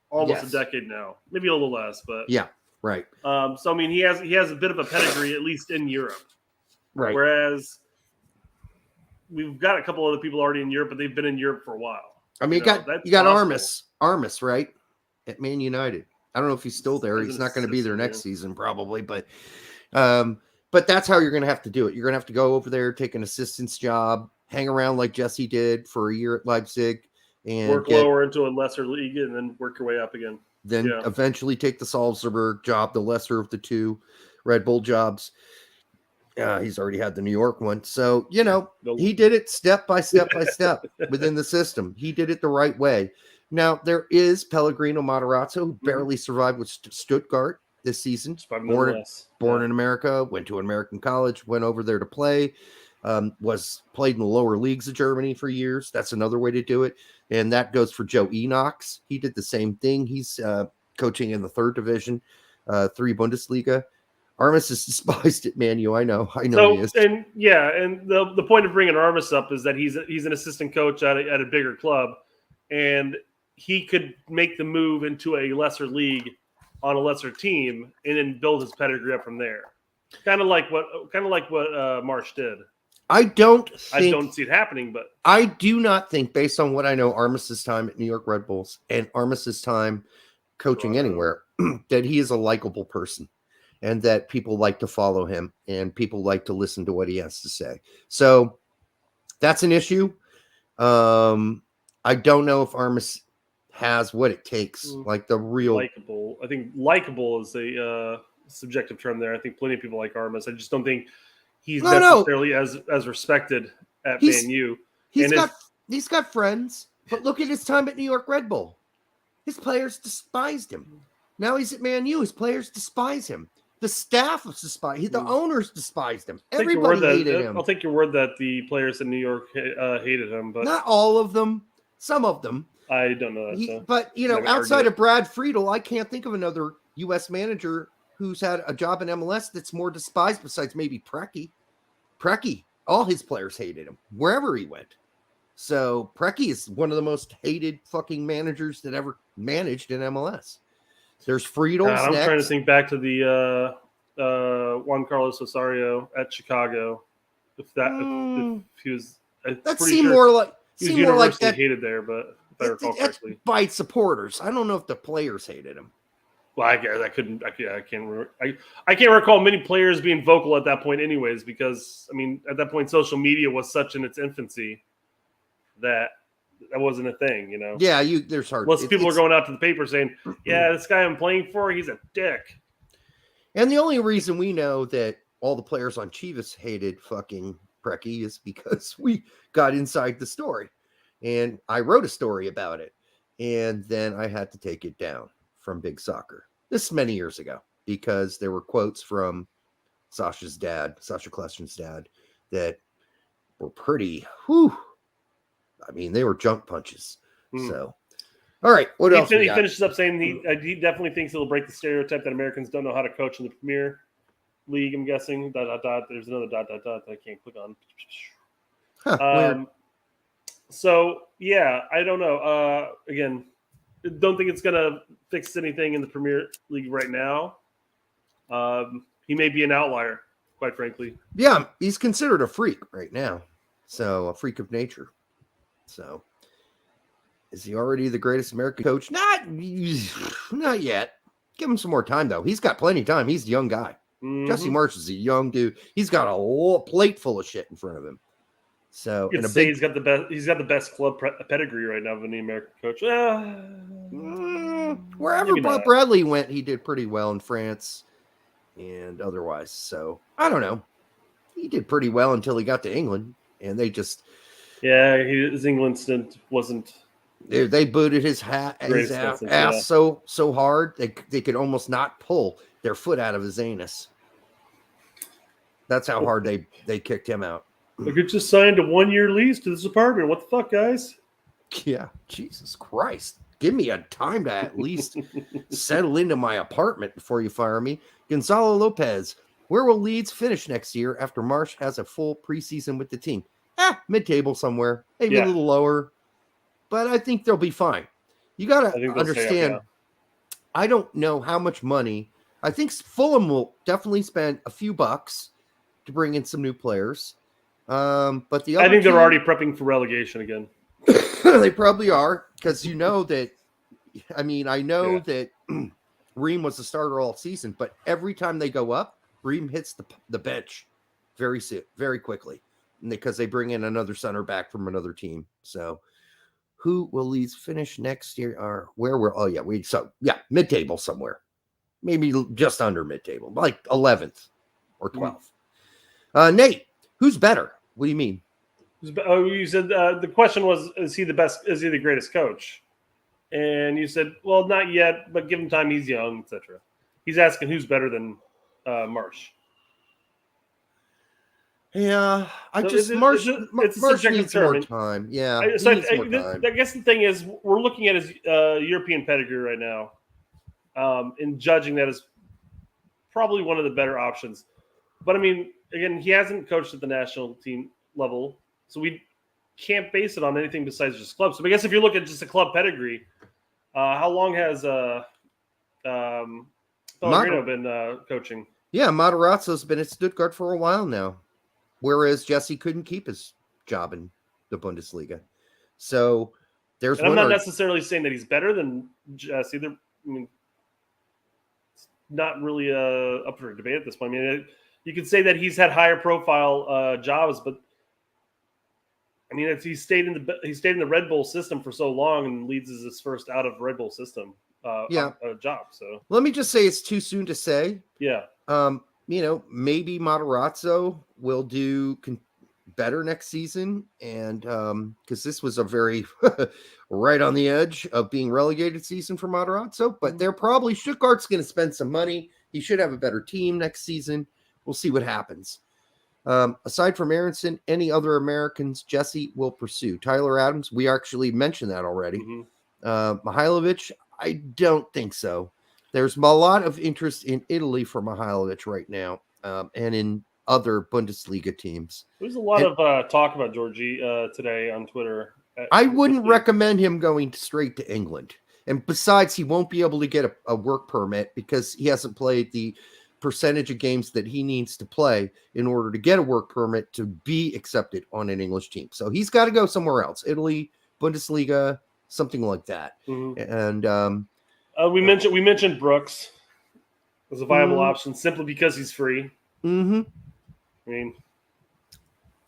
almost a decade now, maybe a little less, but yeah, right. So I mean, he has a bit of a pedigree, at least in Europe, right? Whereas we've got a couple other people already in Europe, but they've been in Europe for a while. I mean, you got Armas, right, at Man United. I don't know if he's still there. He's not going to be there next season, probably, but that's how you're going to have to do it. You're going to have to go over there, take an assistant's job, hang around like Jesse did for a year at Leipzig, and work lower into a lesser league, and then work your way up again. then eventually take the Salzburg job, the lesser of the two Red Bull jobs. He's already had the New York one. So, he did it step by step by step within the system. He did it the right way. Now, there is Pellegrino Matarazzo, who barely survived with Stuttgart this season. Born in America, went to an American college, went over there to play, played in the lower leagues of Germany for years. That's another way to do it. And that goes for Joe Enochs. He did the same thing. He's coaching in the 3rd division, 3 Bundesliga. Armas is despised at Man U. I know he is. And the point of bringing Armas up is that he's an assistant coach at a bigger club, and he could make the move into a lesser league on a lesser team and then build his pedigree up from there. Kind of like what Marsch did. I don't see it happening, but I do not think, based on what I know, Armas's time at New York Red Bulls and Armas's time coaching anywhere, that he is a likable person. And that people like to follow him and people like to listen to what he has to say. So that's an issue. I don't know if Armas has what it takes, like the real likable. I think likable is a subjective term there. I think plenty of people like Armas. I just don't think he's necessarily as respected at Man U. He's got friends, but look at his time at New York Red Bull. His players despised him. Now he's at Man U. His players despise him. The staff despise him. The owners despised him. Everybody hated him. I'll take your word that the players in New York hated him, but not all of them. Some of them. I don't know that. But outside of Brad Friedel, I can't think of another U.S. manager who's had a job in MLS that's more despised besides maybe Preki. Preki, all his players hated him wherever he went. So Preki is one of the most hated fucking managers that ever managed in MLS. There's Friedel. I'm trying to think back to the Juan Carlos Osorio at Chicago. If he was, that seemed more like that hated there, but if I recall correctly, by supporters. I don't know if the players hated him. Well, I can't recall many players being vocal at that point, anyways. Because at that point, social media was such in its infancy that wasn't a thing, Yeah, there's hard. Most people are going out to the paper saying, "Yeah, this guy I'm playing for, he's a dick." And the only reason we know that all the players on Chivas hated fucking Preki is because we got inside the story, and I wrote a story about it, and then I had to take it down from Big Soccer. This is many years ago because there were quotes from Sasha's dad, Sasha Klesten's dad, that were pretty. Whew. They were junk punches. So, all right. What else? He finishes up saying he definitely thinks it'll break the stereotype that Americans don't know how to coach in the Premier League. I'm guessing. ... There's another ... that I can't click on. So yeah, I don't know. Again, don't think it's gonna fix anything in the Premier League right now. He may be an outlier, quite frankly. Yeah, he's considered a freak right now. So a freak of nature. So, is he already the greatest American coach? Not yet. Give him some more time, though. He's got plenty of time. He's a young guy. Mm-hmm. Jesse Marsch is a young dude. He's got a whole plate full of shit in front of him. So, he's got the best club pedigree right now of any American coach. Wherever Bob Bradley went, he did pretty well in France and otherwise. So, I don't know. He did pretty well until he got to England, and they just. Yeah, his England stint wasn't. They booted his ass so hard they could almost not pull their foot out of his anus. That's how hard they kicked him out. They could just signed a 1-year lease to this apartment. What the fuck, guys? Yeah, Jesus Christ! Give me a time to at least settle into my apartment before you fire me. Gonzalo Lopez, where will Leeds finish next year after Marsch has a full preseason with the team? Mid-table somewhere, maybe a little lower, but I think they'll be fine. You got to understand, I don't know how much money. I think Fulham will definitely spend a few bucks to bring in some new players. But the other I think they're already prepping for relegation again. They probably are, because I know that Ream was the starter all season, but every time they go up, Ream hits the bench very quickly. Because they bring in another center back from another team. So Who will Leeds finish next year? Or where we're mid-table somewhere. Maybe just under mid-table, like 11th or 12th. Nate, who's better? What do you mean? You said the question was, is he the best? Is he the greatest coach? And you said, well, not yet, but give him time. He's young, etc. He's asking who's better than Marsch. Yeah, Marsch needs more time. Yeah, I guess the thing is, we're looking at his European pedigree right now, and judging that as probably one of the better options. But I mean, again, he hasn't coached at the national team level, so we can't base it on anything besides just clubs. So I guess if you look at just a club pedigree, how long has Pellegrino been coaching? Yeah, Materazzo's been at Stuttgart for a while now, whereas Jesse couldn't keep his job in the Bundesliga. So there's. And I'm not necessarily saying that he's better than Jesse. I mean, it's not really up for debate at this point. I mean, you could say that he's had higher profile jobs, but I mean, he stayed in the Red Bull system for so long, and Leeds is his first out of Red Bull system job. So let me just say it's too soon to say. Yeah. Maybe Materazzo will do better next season, and because this was a very right on the edge of being relegated season for Materazzo, but they're probably Stuttgart's going to spend some money. He should have a better team next season. We'll see what happens. Aside from Aaronson, any other Americans Jesse will pursue? Tyler Adams, we actually mentioned that already. Mihailovic, I don't think so. There's a lot of interest in Italy for Mihailovic right now, and in other Bundesliga teams. There's a lot of talk about Georgie today on Twitter. I wouldn't recommend him going straight to England. And besides, he won't be able to get a work permit because he hasn't played the percentage of games that he needs to play in order to get a work permit to be accepted on an English team. So he's got to go somewhere else, Italy, Bundesliga, something like that. And we mentioned Brooks as a viable option simply because he's free. I mean,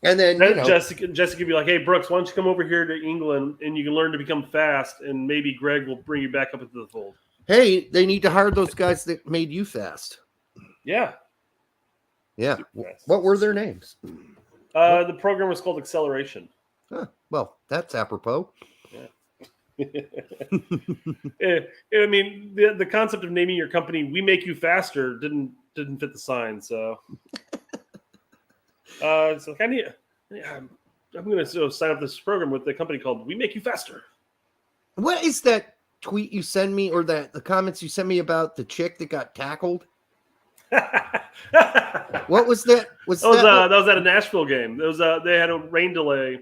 and then Jesse could be like, "Hey, Brooks, why don't you come over here to England and you can learn to become fast, and maybe Greg will bring you back up into the fold." Hey, they need to hire those guys that made you fast. Yeah. What were their names? The program was called Acceleration. Well, that's apropos. I mean, the concept of naming your company "We Make You Faster" didn't fit the sign. So, I'm going to sign up this program with the company called "We Make You Faster." What is that tweet you send me, or the comments you sent me about the chick that got tackled? What was that? That was at a Nashville game. They had a rain delay,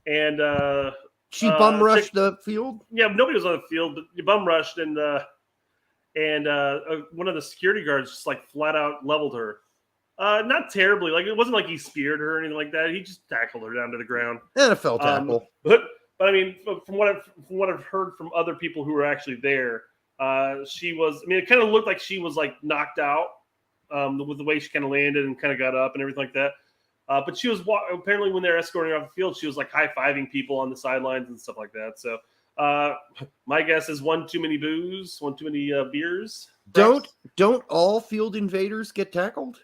and she bum rushed the field. Yeah, nobody was on the field, but you bum rushed, and one of the security guards just like flat out leveled her. Not terribly, like it wasn't like he speared her or anything like that. He just tackled her down to the ground. NFL tackle. But I mean, from what I've heard from other people who were actually there, she was. I mean, it kind of looked like she was like knocked out. With the way she kind of landed and kind of got up and everything like that. But she was apparently when they're escorting her off the field, she was like high-fiving people on the sidelines and stuff like that. So my guess is one too many boos, one too many beers. Don't all field invaders get tackled?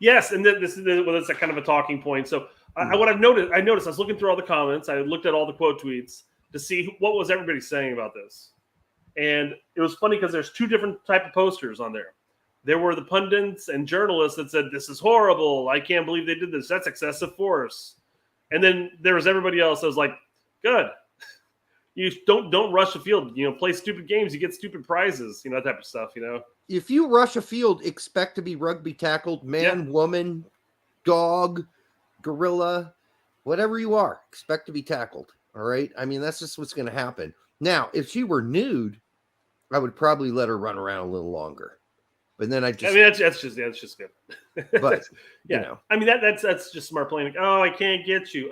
Yes, and this is a kind of a talking point. So what I noticed, I was looking through all the comments. I looked at all the quote tweets to see what was everybody saying about this. And it was funny because there's two different type of posters on there. There were the pundits and journalists that said, "This is horrible. I can't believe they did this. That's excessive force." And then there was everybody else that was like, "Good. You don't rush the field. Play stupid games. You get stupid prizes. That type of stuff. If you rush a field, expect to be rugby tackled, man, woman, dog, gorilla, whatever you are. Expect to be tackled. All right. I mean, that's just what's going to happen. Now, if she were nude, I would probably let her run around a little longer. But then that's just good. But I mean that's just smart playing. Like, oh, I can't get you.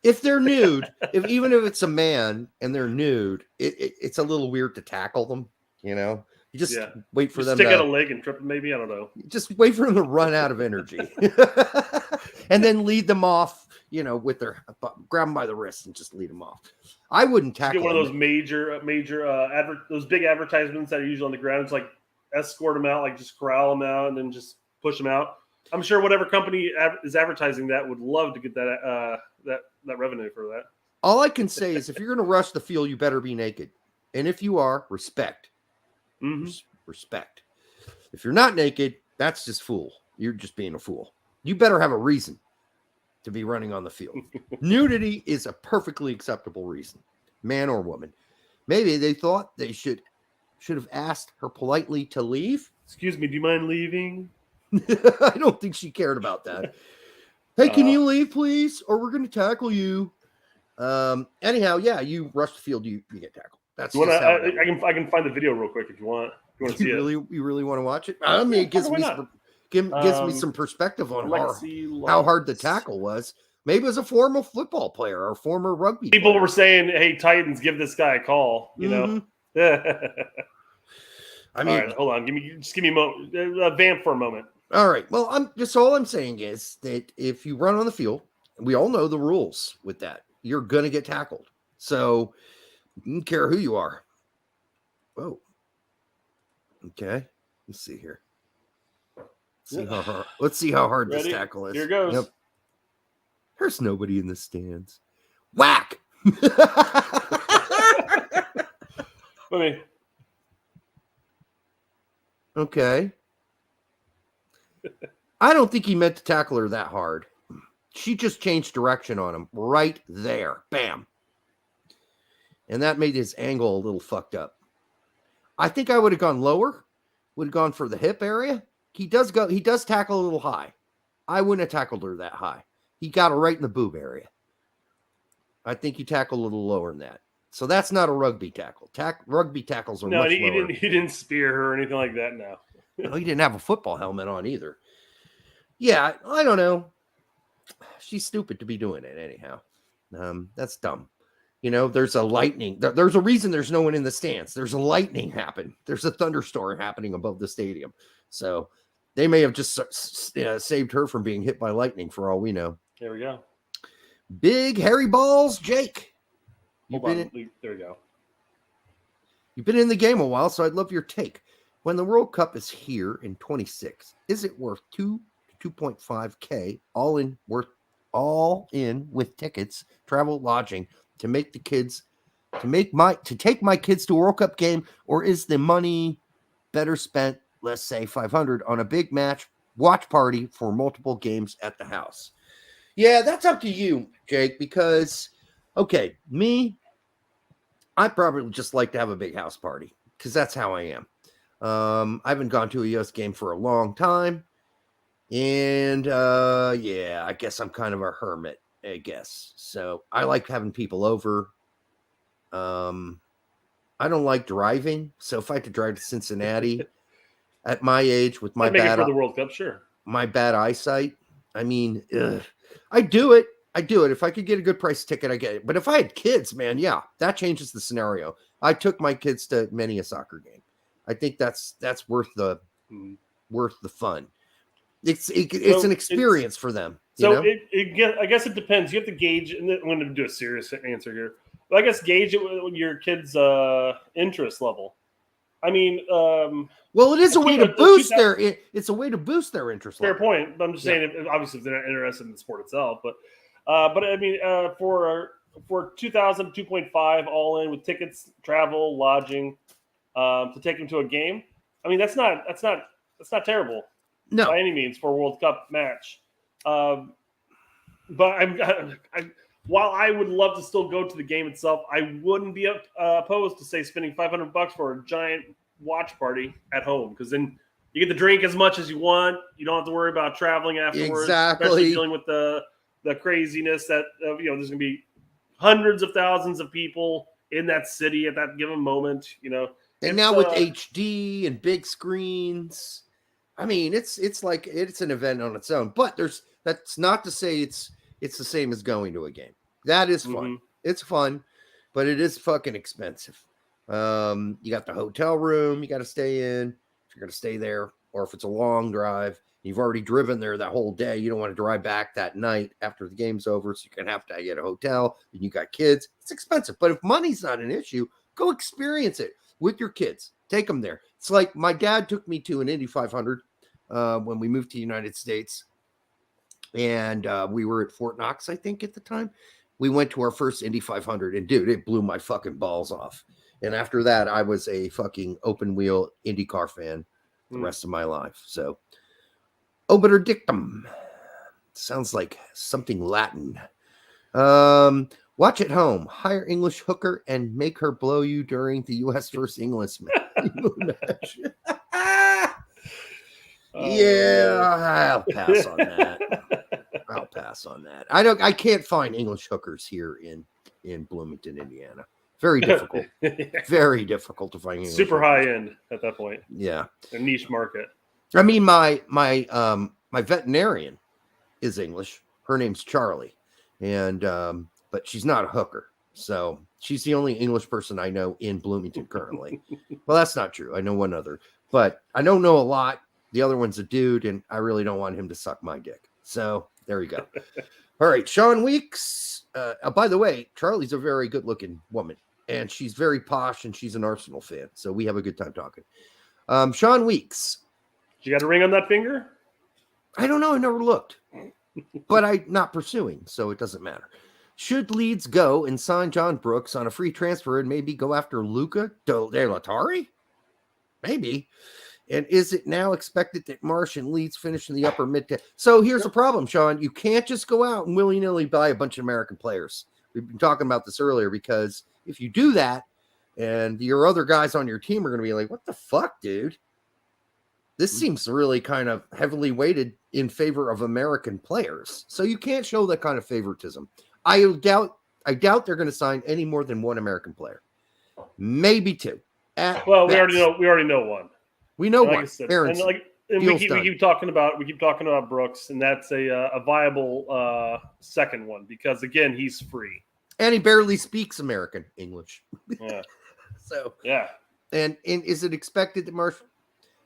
If they're nude, even if it's a man and they're nude, it's a little weird to tackle them. You just wait for them stick to out a leg and trip them. Maybe I don't know. Just wait for them to run out of energy, and then lead them off. with their grab them by the wrist and just lead them off. I wouldn't tackle get one of those major those big advertisements that are usually on the ground. It's like escort them out, like just corral them out and then just push them out. I'm sure whatever company is advertising that would love to get that that revenue for that. All I can say is if you're going to rush the field, you better be naked. And if you are, respect. Mm-hmm. Respect. If you're not naked, that's just fool. You're just being a fool. You better have a reason to be running on the field. Nudity is a perfectly acceptable reason, man or woman. Maybe they thought they should have asked her politely to leave. Excuse me, do you mind leaving? I don't think she cared about that. Hey, can you leave, please? Or we're going to tackle you. Anyhow, yeah, you rush the field, you get tackled. That's just how I can find the video real quick if you want. If you want to see it. You really want to watch it? I mean, it gives me some perspective on how hard the tackle was. Maybe it was a former football player or former rugby people player. Were saying, "Hey, Titans, give this guy a call." You know. I mean, all right, hold on. Give me a vamp for a moment. All right. Well, all I'm saying is that if you run on the field, we all know the rules with that. You're gonna get tackled. So you don't care who you are. Whoa. Okay. Let's see here. Let's see how hard this tackle is. Here goes. Yep. There's nobody in the stands. Whack. Okay. I don't think he meant to tackle her that hard. She just changed direction on him right there. Bam. And that made his angle a little fucked up. I think I would have gone lower. Would have gone for the hip area. He does tackle a little high. I wouldn't have tackled her that high. He got her right in the boob area. I think you tackle a little lower than that. So that's not a rugby tackle. Rugby tackles are much lower. He didn't spear her or anything like that. No. No, he didn't have a football helmet on either. Yeah, I don't know. She's stupid to be doing it anyhow. That's dumb. There's a lightning. There's a reason there's no one in the stands. There's a lightning happen. There's a thunderstorm happening above the stadium. So they may have just saved her from being hit by lightning for all we know. There we go. Big hairy balls, Jake. There we go. You've been in the game a while, so I'd love your take. When the World Cup is here in 26, is it worth 2 to 2.5K all in with tickets, travel, lodging to take my kids to a World Cup game, or is the money better spent, let's say $500 on a big match watch party for multiple games at the house? Yeah, that's up to you, Jake, because I probably would just like to have a big house party because that's how I am. I haven't gone to a US game for a long time. And I guess I'm kind of a hermit, I guess. So I like having people over. I don't like driving. So if I had to drive to Cincinnati at my age with my bad for the World Cup, sure. My bad eyesight, I mean, I do it. If I could get a good price ticket, I get it. But if I had kids, man, yeah, that changes the scenario. I took my kids to many a soccer game. I think that's worth the fun. It's an experience for them. So I guess it depends. You have to gauge, and I'm going to do a serious answer here. But I guess gauge it with your kids' interest level. I mean, well, it is a way to boost their. It's a way to boost their interest level. Fair point. But I'm just saying, obviously, if they're not interested in the sport itself, but I mean, for 2,000, 2.5 all in with tickets, travel, lodging, to take them to a game. I mean, that's not terrible. No, by any means for a World Cup match. But while I would love to still go to the game itself, I wouldn't be opposed to, say, spending $500 for a giant watch party at home, because then you get to drink as much as you want. You don't have to worry about traveling afterwards. Exactly. Especially dealing with the craziness that there's going to be hundreds of thousands of people in that city at that given moment. And now with HD and big screens. I mean, it's like it's an event on its own, but that's not to say it's the same as going to a game. That is fun. Mm-hmm. It's fun, but it is fucking expensive. You got the hotel room you got to stay in if you're going to stay there or if it's a long drive, you've already driven there that whole day. You don't want to drive back that night after the game's over. So you're going to have to get a hotel and you got kids. It's expensive. But if money's not an issue, go experience it with your kids. Take them there. It's like my dad took me to an Indy 500 when we moved to the United States. And we were at Fort Knox, I think, at the time. We went to our first Indy 500. And, dude, it blew my fucking balls off. And after that, I was a fucking open wheel IndyCar fan the rest of my life. So, obiter dictum sounds like something Latin. Watch at home. Hire English hooker and make her blow you during the U.S. versus England match. Yeah, I'll pass on that. I can't find English hookers here in Bloomington, Indiana. Very difficult. Very difficult to find. English Super hookers. high end at that point. Yeah. A niche market. I mean, my veterinarian is English. Her name's Charlie. And but she's not a hooker. So she's the only English person I know in Bloomington currently. Well, that's not true. I know one other, but I don't know a lot. The other one's a dude, and I really don't want him to suck my dick. So there you go. All right, Sean Weeks. By the way, Charlie's a very good-looking woman, and she's very posh, and she's an Arsenal fan. So we have a good time talking. Sean Weeks. You got a ring on that finger? I don't know. I never looked, but I'm not pursuing, so it doesn't matter. Should Leeds go and sign John Brooks on a free transfer and maybe go after Luca De Latari? Maybe. And is it now expected that Marsch and Leeds finish in the upper mid? So here's the problem, Sean. You can't just go out and willy-nilly buy a bunch of American players. We've been talking about this earlier because if you do that and your other guys on your team are going to be like, what the fuck, dude? This seems really kind of heavily weighted in favor of American players. So you can't show that kind of favoritism. I doubt they're going to sign any more than one American player. Maybe two. Well, we already know one. We know like one. Aaronson. And we keep talking about Brooks, and that's a viable second one because again, he's free. And he barely speaks American English. Yeah. So yeah. And is it expected that Marsch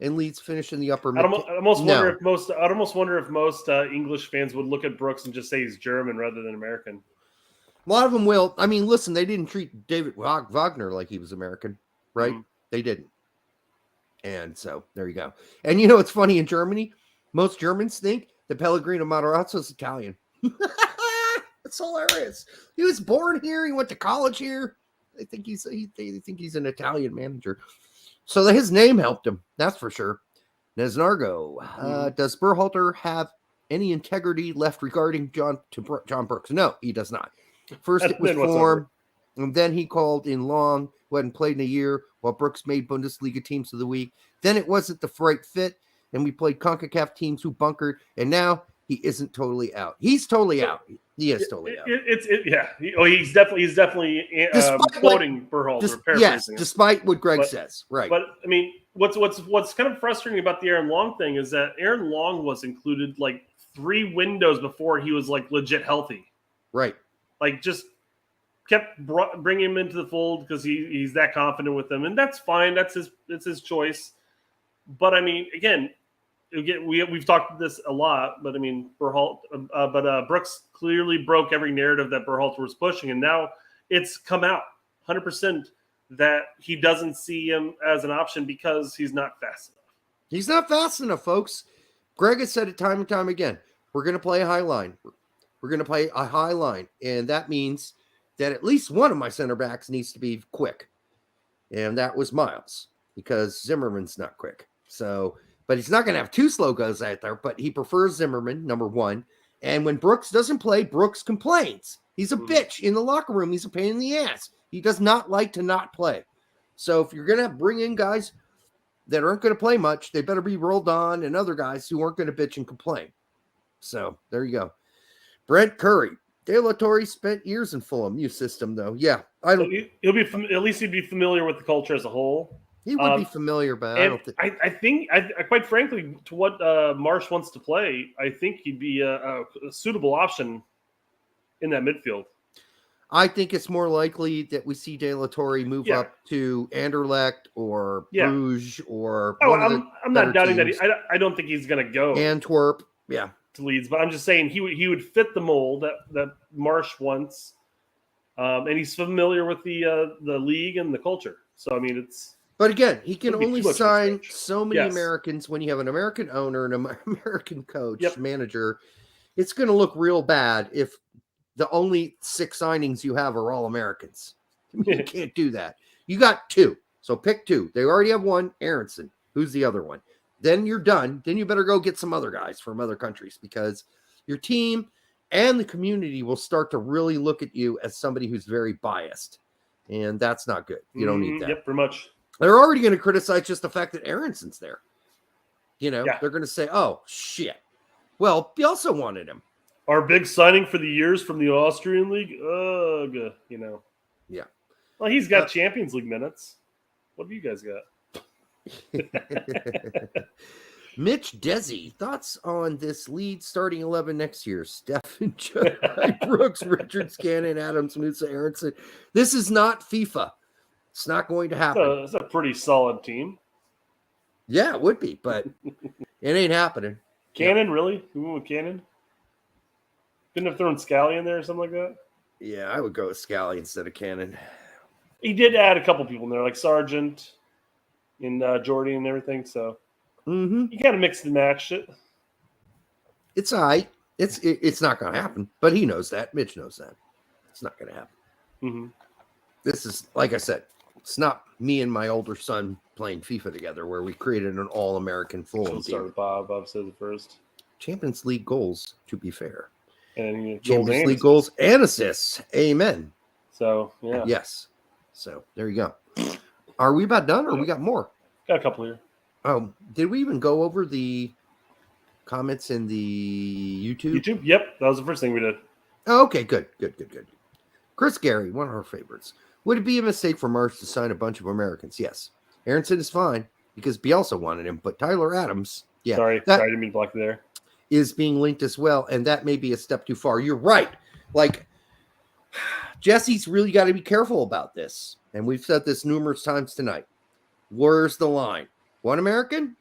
and Leeds finish in the upper mid? I'd almost wonder if most English fans would look at Brooks and just say he's German rather than American. A lot of them will. I mean, listen, they didn't treat David Wagner like he was American, right? Mm-hmm. They didn't. And so there you go. And you know what's funny in Germany? Most Germans think that Pellegrino Matarazzo is Italian. It's hilarious. He was born here. He went to college here. They think he's an Italian manager. So his name helped him. That's for sure. Nesnargo. Does Berhalter have any integrity left regarding John Brooks? No, he does not. First it was form, and then he called in Long, who hadn't played in a year, while Brooks made Bundesliga teams of the week. Then it wasn't the right fit, and we played CONCACAF teams who bunkered, and now he isn't totally out. He's totally out. He is totally out. He's definitely quoting Berhalter. Yes, despite what Greg says. Right. But I mean, what's kind of frustrating about the Aaron Long thing is that Aaron Long was included like 3 windows before he was like legit healthy. Right. Like just kept bringing him into the fold because he's that confident with them, and that's fine. That's his choice. But I mean, again, we've talked about this a lot. But I mean, Brooks clearly broke every narrative that Berhalter was pushing, and now it's come out 100% that he doesn't see him as an option because he's not fast enough. He's not fast enough, folks. Greg has said it time and time again. We're going to play a high line. We're going to play a high line, and that means that at least one of my center backs needs to be quick. And that was Miles, because Zimmerman's not quick. So, but he's not going to have 2 slow guys out there, but he prefers Zimmerman, number 1. And when Brooks doesn't play, Brooks complains. He's a bitch in the locker room. He's a pain in the ass. He does not like to not play. So if you're going to bring in guys that aren't going to play much, they better be rolled on, and other guys who aren't going to bitch and complain. So there you go. Brent Curry. De La Torre spent years in Fulham. New system, though. Yeah. He'll be at least he'd be familiar with the culture as a whole. He would be familiar, but I don't think. I think, quite frankly, to what Marsch wants to play, I think he'd be a suitable option in that midfield. I think it's more likely that we see De La Torre move Yeah. up to Anderlecht or Yeah. Bruges or Oh, one of the I'm not doubting teams. that. I don't think he's going to go Antwerp. Yeah. to Leeds, but I'm just saying he would fit the mold that Marsch wants, and he's familiar with the league and the culture. So I mean, it's. But again, he can only too much of a sign stretch. so many Yes. Americans when you have an American owner and an American coach, Yep. manager. It's going to look real bad if the only 6 signings you have are all Americans. You can't do that. You got 2. So pick 2. They already have one, Aaronson. Who's the other one? Then you're done. Then you better go get some other guys from other countries because your team and the community will start to really look at you as somebody who's very biased. And that's not good. You don't need that. Yep, pretty much. They're already going to criticize just the fact that Aaronson's there. You know, Yeah. They're going to say, oh, shit. Well, Bielsa wanted him. Our big signing for the years from the Austrian league. Ugh, you know. Yeah. Well, he's got Champions League minutes. What have you guys got? Mitch Desi, thoughts on this Leeds starting 11 next year? Stephen, Brooks, Richards, Cannon, Adams, Musa, Aaronson. This is not FIFA. It's not going to happen. It's a pretty solid team. Yeah, it would be, but it ain't happening. Cannon, really? You went with Cannon? Couldn't have thrown Scally in there or something like that? Yeah, I would go with Scally instead of Cannon. He did add a couple people in there, like Sargent and Jordy and everything, so he kind of mixed and matched it. It's all right. It's not going to happen, but he knows that. Mitch knows that. It's not going to happen. Mm-hmm. This is, like I said, it's not me and my older son playing FIFA together where we created an all-American Fulham team. Start with Bob. Bob says it first. Champions League goals, to be fair. And Champions League goals and assists. Amen. So, yeah. Yes. So, there you go. Are we about done or we got more? Got a couple here. Oh, did we even go over the comments in the YouTube? YouTube? Yep. That was the first thing we did. Oh, okay, good. Chris Gary, one of our favorites. Would it be a mistake for Marsch to sign a bunch of Americans? Yes. Aaronson is fine because Bielsa wanted him, but Tyler Adams, yeah. Sorry, I didn't mean to block you there. Is being linked as well, and that may be a step too far. You're right. Like, Jesse's really got to be careful about this, and we've said this numerous times tonight. Where's the line? 1 American?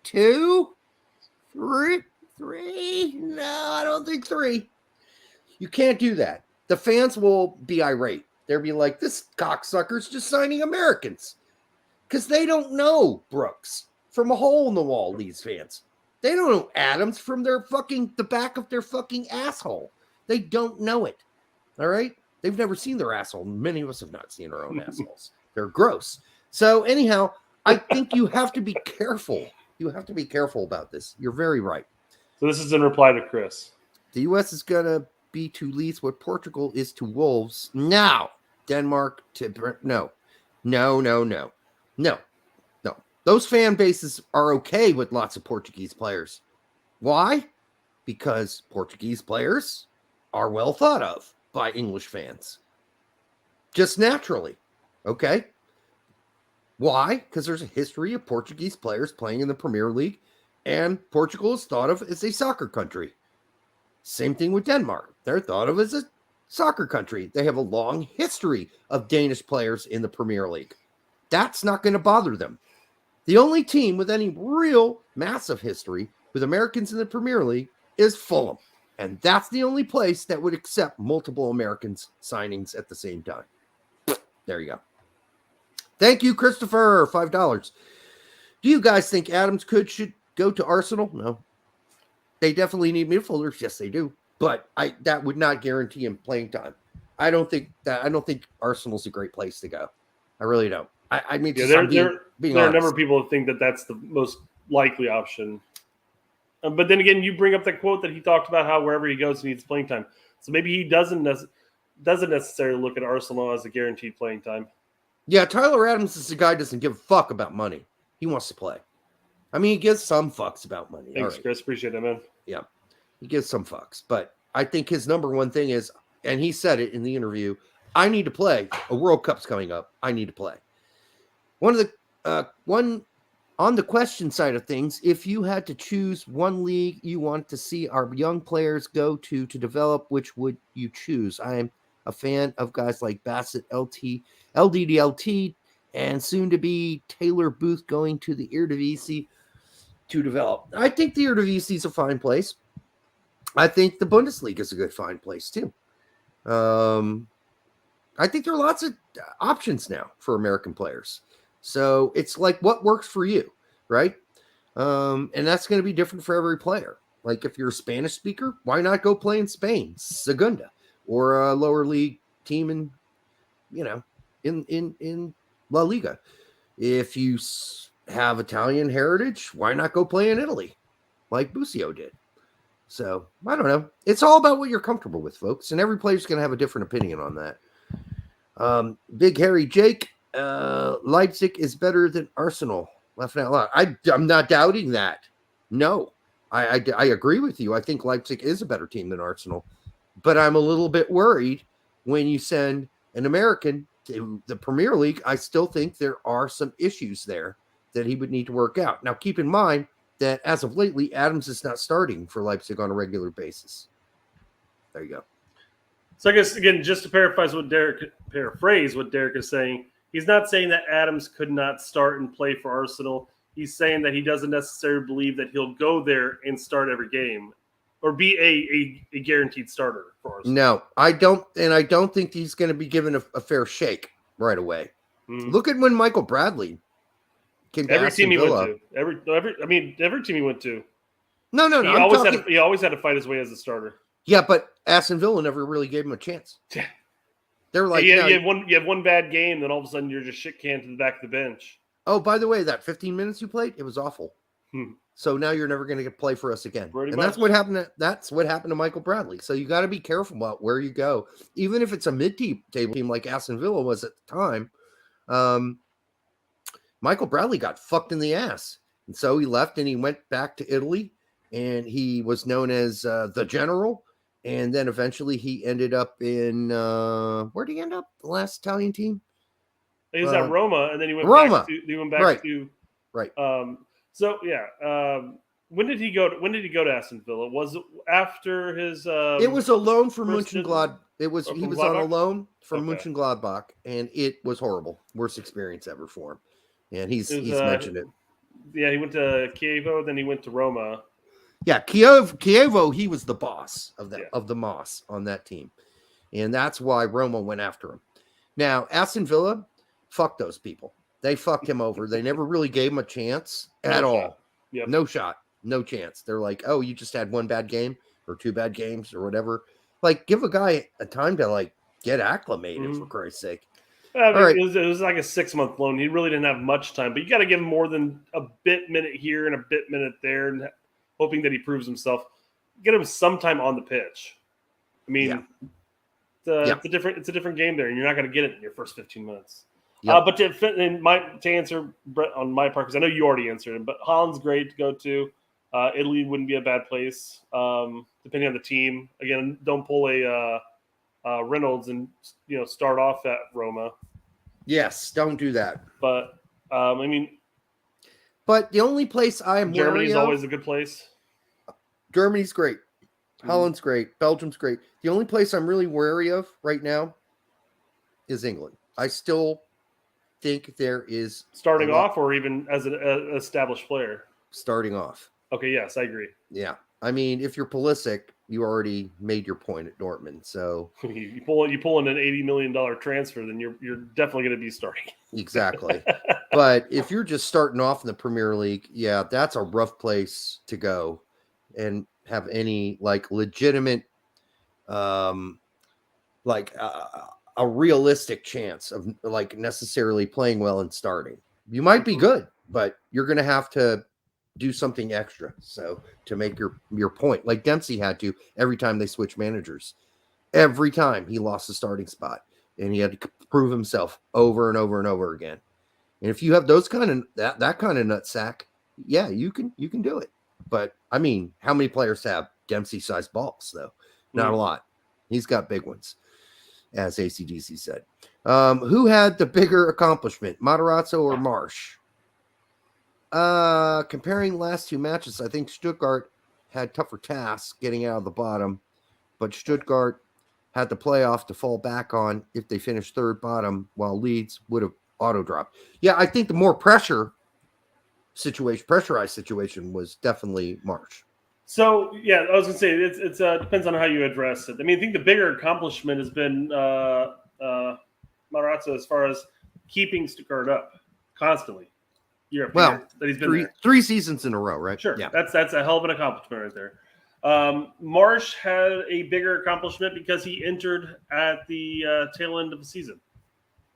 2? 3? 3? No, I don't think 3. You can't do that. The fans will be irate. They'll be like, this cocksucker's just signing Americans. Because they don't know Brooks from a hole in the wall, these fans. They don't know Adams from the back of their fucking asshole. They don't know it. All right? They've never seen their asshole. Many of us have not seen our own assholes. They're gross. So anyhow, I think you have to be careful. You have to be careful about this. You're very right. So this is in reply to Chris. The U.S. is going to be to Leeds what Portugal is to Wolves. Now, Denmark to... No. Those fan bases are okay with lots of Portuguese players. Why? Because Portuguese players are well thought of by English fans. Just naturally. Okay? Why? Because there's a history of Portuguese players playing in the Premier League, and Portugal is thought of as a soccer country. Same thing with Denmark. They're thought of as a soccer country. They have a long history of Danish players in the Premier League. That's not going to bother them. The only team with any real massive history with Americans in the Premier League is Fulham. And that's the only place that would accept multiple Americans signings at the same time. There you go. Thank you, Christopher. $5. Do you guys think Adams should go to Arsenal? No. They definitely need midfielders. Yes, they do. But that would not guarantee him playing time. I don't think Arsenal's a great place to go. I really don't. I mean, there are a number of people who think that that's the most likely option. But then again, you bring up that quote that he talked about how wherever he goes, he needs playing time. So maybe he doesn't necessarily look at Arsenal as a guaranteed playing time. Yeah, Tyler Adams is the guy who doesn't give a fuck about money. He wants to play. I mean, he gives some fucks about money. Thanks, Chris. Appreciate it, man. Yeah, he gives some fucks. But I think his number one thing is, and he said it in the interview, I need to play. A World Cup's coming up. I need to play. One on the question side of things, if you had to choose one league you want to see our young players go to develop, which would you choose? I am a fan of guys like Bassett, LDDLT, and soon to be Taylor Booth going to the Eredivisie to develop. I think the Eredivisie is a fine place. I think the Bundesliga is a good fine place too. I think there are lots of options now for American players. So it's like what works for you, right? And that's going to be different for every player. Like if you're a Spanish speaker, why not go play in Spain, Segunda, or a lower league team in La Liga? If you have Italian heritage, why not go play in Italy, like Busio did? So I don't know. It's all about what you're comfortable with, folks, and every player's going to have a different opinion on that. Big Harry Jake, Leipzig is better than Arsenal. Laughing out loud. I'm not doubting that. No, I agree with you. I think Leipzig is a better team than Arsenal, but I'm a little bit worried when you send an American to the Premier League. I still think there are some issues there that he would need to work out. Now, keep in mind that as of lately, Adams is not starting for Leipzig on a regular basis. There you go. So I guess, again, just to paraphrase what Derek is saying, he's not saying that Adams could not start and play for Arsenal. He's saying that he doesn't necessarily believe that he'll go there and start every game or be a guaranteed starter for Arsenal. No, I don't. And I don't think he's going to be given a fair shake right away. Look at when Michael Bradley came to every Aston team he Villa. went to. Every team he went to. No. He always had to fight his way as a starter. Yeah, but Aston Villa never really gave him a chance. They're like, you have one bad game, then all of a sudden you're just shit canned to the back of the bench. Oh, by the way, that 15 minutes you played, it was awful. So now you're never going to play for us again. That's what happened. That's what happened to Michael Bradley. So you got to be careful about where you go, even if it's a mid-table team like Aston Villa was at the time. Michael Bradley got fucked in the ass, and so he left and he went back to Italy, and he was known as the General. And then eventually he ended up in where did he end up? The last Italian team. He was at Roma, and then he went Roma. back to right. So yeah, when did he go to Aston Villa? Was it after his? It was a loan from Mönchengladbach. He was Gladbach? on a loan from Mönchengladbach, and it was horrible. Worst experience ever for him. And he's mentioned it. Yeah, he went to Chievo, then he went to Roma. Yeah, Chievo, he was the boss of the Moss on that team. And that's why Roma went after him. Now, Aston Villa, fuck those people. They fucked him over. They never really gave him a chance at all. Yep. No shot. No chance. They're like, oh, you just had one bad game or two bad games or whatever. Like, give a guy a time to, like, get acclimated, for Christ's sake. All right. It was like a 6-month loan. He really didn't have much time. But you got to give him more than a minute here and a minute there, and hoping that he proves himself. Get him some time on the pitch. I mean, it's a different game there, and you're not going to get it in your first 15 minutes. Yep. But to answer Brett on my part, because I know you already answered it, but Holland's great to go to. Italy wouldn't be a bad place, depending on the team. Again, don't pull a Reynolds and start off at Roma. Yes, don't do that. But but the only place I am Germany's always a good place. Germany's great. Holland's great. Belgium's great. The only place I'm really wary of right now is England. I still think there is starting off, or even as an established player. Starting off. Okay. Yes, I agree. Yeah. I mean, if you're Pulisic, you already made your point at Dortmund. So you pull in an $80 million transfer, then you're definitely going to be starting. Exactly. But if you're just starting off in the Premier League, yeah, that's a rough place to go and have any like legitimate, a realistic chance of like necessarily playing well and starting. You might be good, but you're going to have to do something extra. So to make your point, like Dempsey had to every time they switch managers, every time he lost the starting spot and he had to prove himself over and over and over again. And if you have those kind of that kind of nutsack, yeah, you can do it. But I mean, how many players have Dempsey-sized balls though? Not a lot. He's got big ones, as ACDC said. Who had the bigger accomplishment, Matarazzo or Marsch? Comparing last two matches, I think Stuttgart had tougher tasks getting out of the bottom, but Stuttgart had the playoff to fall back on if they finished third bottom, while Leeds would have auto dropped. Yeah, I think the more pressurized situation was definitely Marsch. So yeah, I was gonna say it's depends on how you address it. I mean, I think the bigger accomplishment has been Marazza as far as keeping Stuttgart up constantly year after year that he's been three seasons in a row, right? Sure, yeah, that's a hell of an accomplishment right there. Marsch had a bigger accomplishment because he entered at the tail end of the season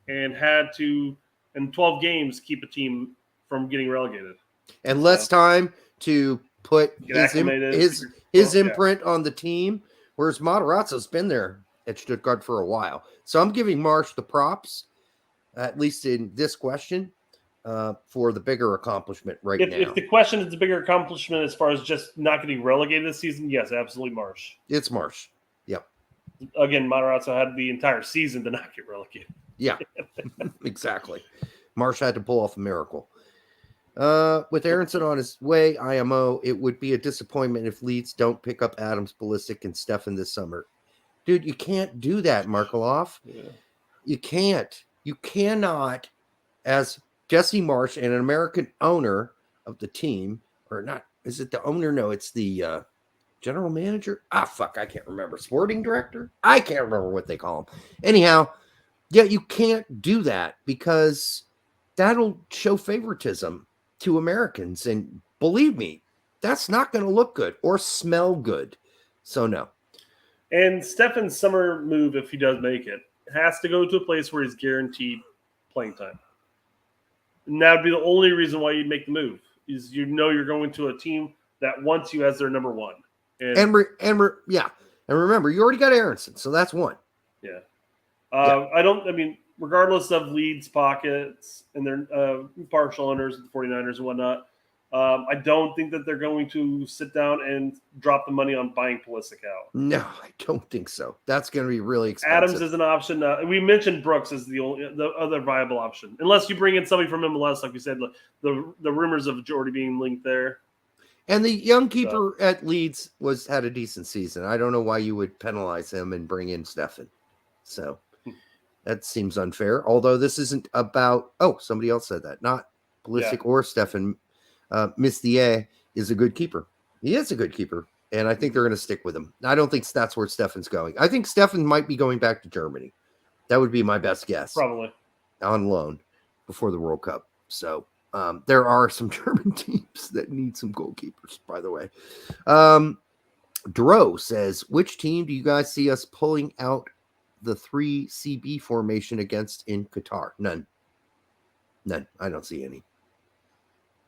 and had to, in 12 games, keep a team from getting relegated. And less time to put his imprint on the team, whereas Matarazzo's been there at Stuttgart for a while. So I'm giving Marsch the props, at least in this question, for the bigger accomplishment now. If the question is the bigger accomplishment as far as just not getting relegated this season, yes, absolutely Marsch. It's Marsch. Yep. Again, Matarazzo had the entire season to not get relegated. Yeah, exactly. Marsch had to pull off a miracle. With Aaronson on his way, IMO, it would be a disappointment if Leeds don't pick up Adams, Ballistic, and Stefan this summer. Dude, you can't do that, Markaloff. Yeah. You can't. You cannot, as Jesse Marsch and an American owner of the team, or not, is it the owner? No, it's the general manager. I can't remember. Sporting director? I can't remember what they call him. Anyhow, yeah, you can't do that because that'll show favoritism to Americans. And believe me, that's not going to look good or smell good. So no. And Stefan's summer move, if he does make it, has to go to a place where he's guaranteed playing time. And that would be the only reason why you'd make the move, is you're going to a team that wants you as their number one. And remember, you already got Aaronson, so that's one. Yeah. Regardless of Leeds' pockets and their partial owners, the 49ers and whatnot, I don't think that they're going to sit down and drop the money on buying Pulisic out. No, I don't think so. That's going to be really expensive. Adams is an option. We mentioned Brooks as the other viable option, unless you bring in somebody from MLS, like we said. The rumors of Jordy being linked there. And the young keeper at Leeds had a decent season. I don't know why you would penalize him and bring in Stefan. So that seems unfair. Although this isn't about somebody else said that, not Pulisic or Stefan. Mistier is a good keeper. He is a good keeper, and I think they're going to stick with him. I don't think that's where Stefan's going. I think Stefan might be going back to Germany. That would be my best guess. Probably on loan before the World Cup. So there are some German teams that need some goalkeepers, by the way. Dro says, which team do you guys see us pulling out the 3CB formation against in Qatar? None. I don't see any.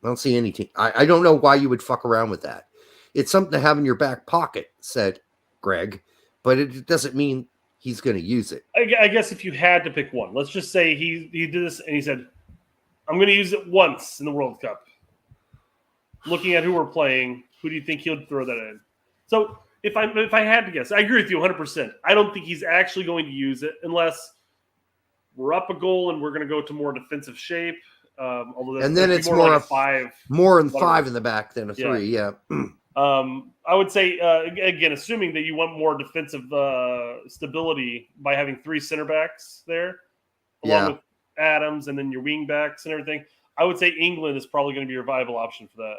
I don't see any team. I don't know why you would fuck around with that. It's something to have in your back pocket, said Greg, but it doesn't mean he's going to use it. I guess if you had to pick one, let's just say he did this and he said, I'm going to use it once in the World Cup. Looking at who we're playing, who do you think he'll throw that in? So if I had to guess, I agree with you 100%. I don't think he's actually going to use it unless we're up a goal and we're going to go to more defensive shape. And then it's more like five in the back than a three. Yeah. I would say again, assuming that you want more defensive stability by having three center backs there, along with Adams and then your wing backs and everything. I would say England is probably going to be your viable option for that.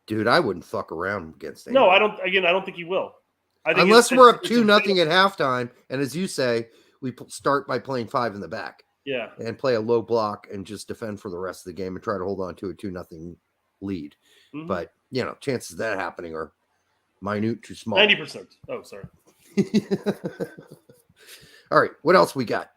Dude, I wouldn't fuck around against England. No, I don't. Again, I don't think he will. Unless we're up 2-0 at halftime, and as you say, we start by playing five in the back. Yeah. And play a low block and just defend for the rest of the game and try to hold on to a 2-0 lead. Mm-hmm. But, chances of that happening are minute to small. 90%. Oh, sorry. All right. What else we got?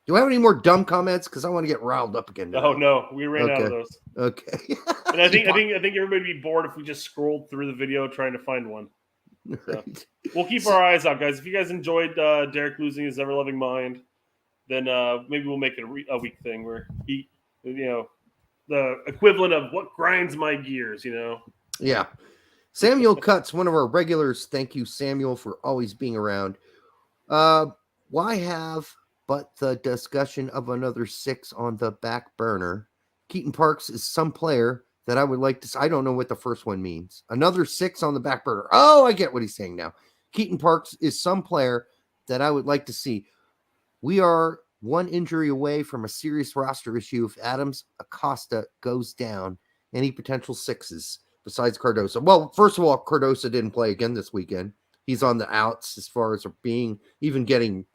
Do I have any more dumb comments? Because I want to get riled up again. Oh, no. We ran out of those. Okay. And I think everybody would be bored if we just scrolled through the video trying to find one. So, we'll keep our eyes out, guys. If you guys enjoyed Derek losing his ever-loving mind, then maybe we'll make it a week thing where he, the equivalent of what grinds my gears, Yeah. Samuel Cuts, one of our regulars. Thank you, Samuel, for always being around. Why have but the discussion of another 6 on the back burner? Keaton Parks is some player that I would like to. I don't know what the first one means. Another 6 on the back burner. Oh, I get what he's saying now. Keaton Parks is some player that I would like to see. We are one injury away from a serious roster issue if Adams Acosta goes down. Any potential sixes besides Cardoso? Well, first of all, Cardoso didn't play again this weekend. He's on the outs as far as even getting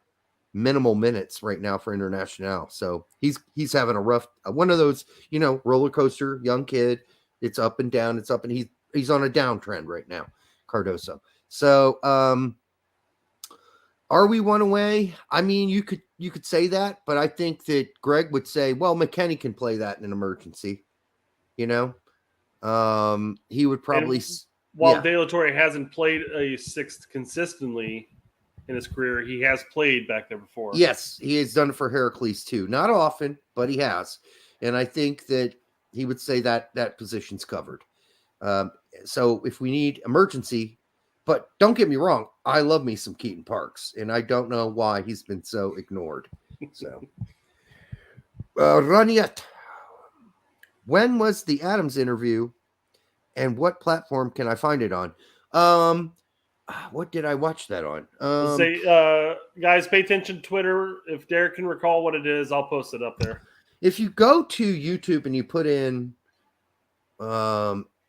minimal minutes right now for International. So he's having a rough one of those, roller coaster, young kid. It's up and down. It's up and he's on a downtrend right now, Cardoso. So are we one away? I mean, you could say that, but I think that Greg would say, well, McKennie can play that in an emergency. He would probably. While De La Torre hasn't played a sixth consistently in his career, he has played back there before. Yes, he has done it for Heracles too. Not often, but he has. And I think that he would say that position's covered. So if we need emergency, but don't get me wrong, I love me some Keaton Parks, and I don't know why he's been so ignored. So, Raniet, when was the Adams interview, and what platform can I find it on? What did I watch that on? Guys, pay attention to Twitter. If Derek can recall what it is, I'll post it up there. If you go to YouTube and you put in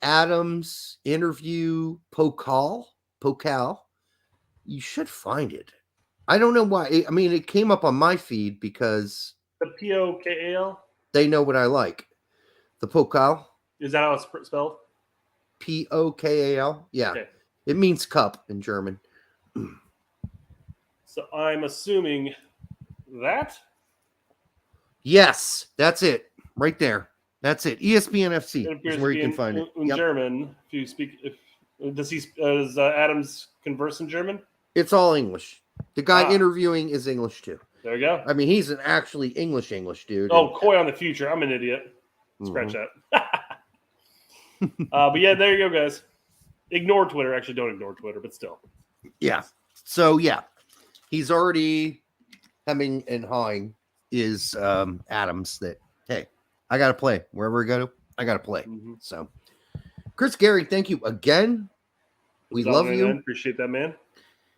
Adams interview Pokal, you should find it. I don't know why. I mean, it came up on my feed because the Pokal. They know what I like. The Pokal. Is that how it's spelled? Pokal. Yeah. Okay. It means cup in German. So I'm assuming that. Yes, that's it. Right there. That's it. ESPN FC is where you can find it. In German, if you speak, does Adams converse in German? It's all English. The guy interviewing is English too. There you go. I mean, he's an actually English dude. Oh, Koi on the future. I'm an idiot. Scratch that. But yeah, there you go, guys. Ignore Twitter. Actually, don't ignore Twitter, but still. Yeah. So yeah, he's already hemming and hawing is Adams that, hey, I got to play. Wherever we go, I got to play. Mm-hmm. So, Chris Gary, thank you again. We love you. Man. Appreciate that, man.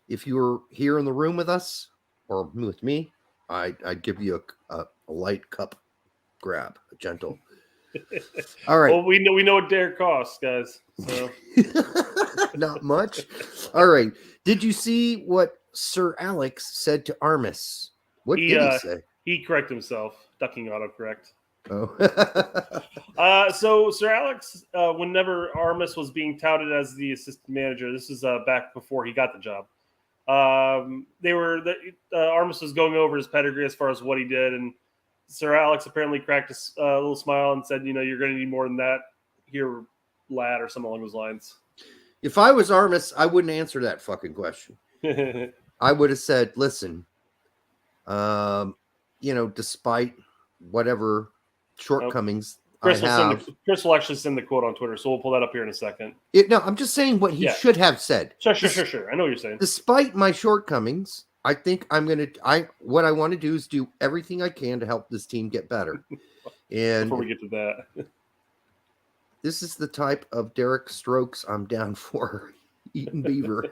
If you were here in the room with us or with me, I'd give you a light cup grab, a gentle. All right. Well, we know what Derek costs, guys. So. Not much. All right. Did you see what Sir Alex said to Armis? What did he say? He corrected himself. Ducking autocorrect. Oh. So Sir Alex, whenever Armis was being touted as the assistant manager, this is back before he got the job. Armis was going over his pedigree as far as what he did, and Sir Alex apparently cracked a little smile and said, you're going to need more than that here, lad, or something along those lines. If I was Armis, I wouldn't answer that fucking question. I would have said, listen, despite whatever shortcomings Chris will actually send the quote on Twitter, so we'll pull that up here in a second. No, I'm just saying what he should have said. Sure. I know what you're saying. Despite my shortcomings, I think what I want to do is do everything I can to help this team get better. And before we get to that, this is the type of Derek strokes I'm down for. Eating beaver.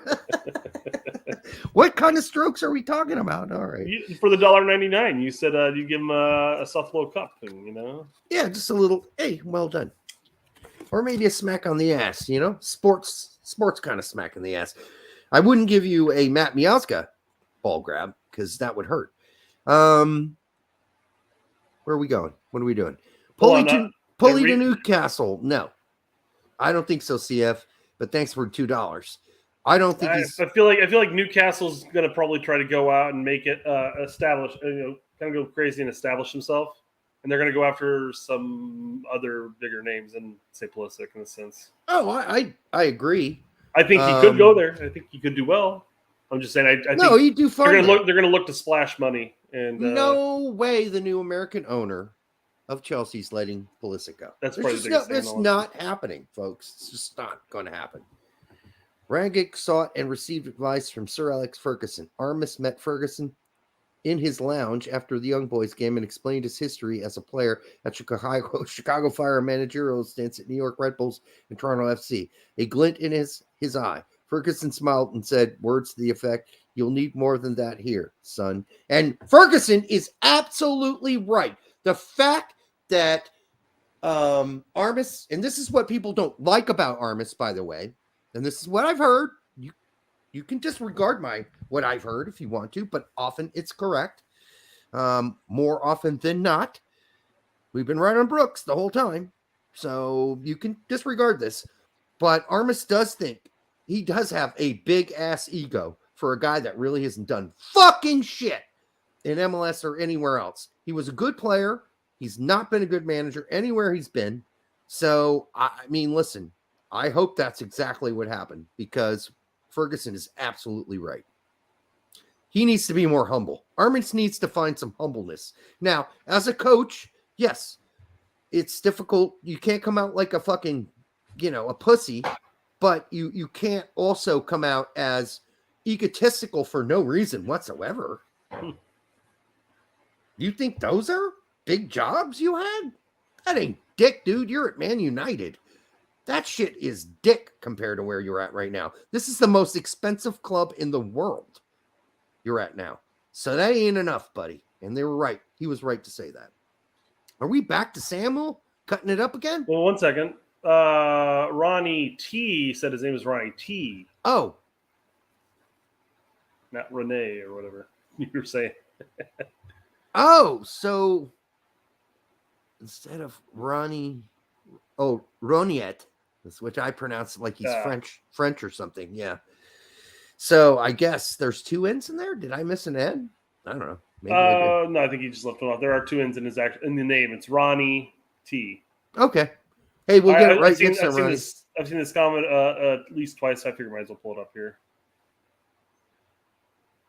What kind of strokes are we talking about? All right. For the $1.99, you said you give him a soft blow cup thing, Yeah, just a little, hey, well done. Or maybe a smack on the ass, Sports kind of smack in the ass. I wouldn't give you a Matt Miazga ball grab because that would hurt. Where are we going? What are we doing? Pulley to Newcastle. No, I don't think so, CF. But thanks for $2. I don't think I feel like Newcastle's going to probably try to go out and make it establish, kind of go crazy and establish himself, and they're going to go after some other bigger names than say Pulisic in a sense. Oh, I agree. I think he could go there. I think he could do well. I'm just saying. I think he'd do fine. They're going to look to splash money, and no way the new American owner of Chelsea's letting Pulisic go. That's it's not happening, folks. It's just not going to happen. Rangic sought and received advice from Sir Alex Ferguson. Armis met Ferguson in his lounge after the Young Boys game and explained his history as a player at Chicago Fire, managerial stints at New York Red Bulls and Toronto FC. A glint in his eye. Ferguson smiled and said, words to the effect, you'll need more than that here, son. And Ferguson is absolutely right. The fact that Armas, and this is what people don't like about Armas, by the way, and this is what I've heard. You can disregard what I've heard if you want to, but often it's correct. More often than not. We've been right on Brooks the whole time, so you can disregard this. But Armas does think he does have a big ass ego for a guy that really hasn't done fucking shit in MLS or anywhere else. He was a good player. He's not been a good manager anywhere he's been. So, I mean, listen, I hope that's exactly what happened because Ferguson is absolutely right. He needs to be more humble. Armas needs to find some humbleness. Now, as a coach, yes, it's difficult. You can't come out like a fucking, a pussy, but you can't also come out as egotistical for no reason whatsoever. You think those are big jobs you had? That ain't dick, dude. You're at Man United. That shit is dick compared to where you're at right now. This is the most expensive club in the world you're at now. So that ain't enough, buddy. And they were right. He was right to say that. Are we back to Samuel cutting it up again? Well, one second. Ronnie T said his name is Ronnie T. Oh. Not Renee or whatever you were saying. Oh, so instead of Ronnie, Roniet, which I pronounce like he's French or something. Yeah. So I guess there's two N's in there. Did I miss an N? I don't know. Maybe no, I think he just left one off. There are two N's in the name. It's Ronnie T. Okay. Hey, we'll get it right. I've seen this comment at least twice. I figure I might as well pull it up here.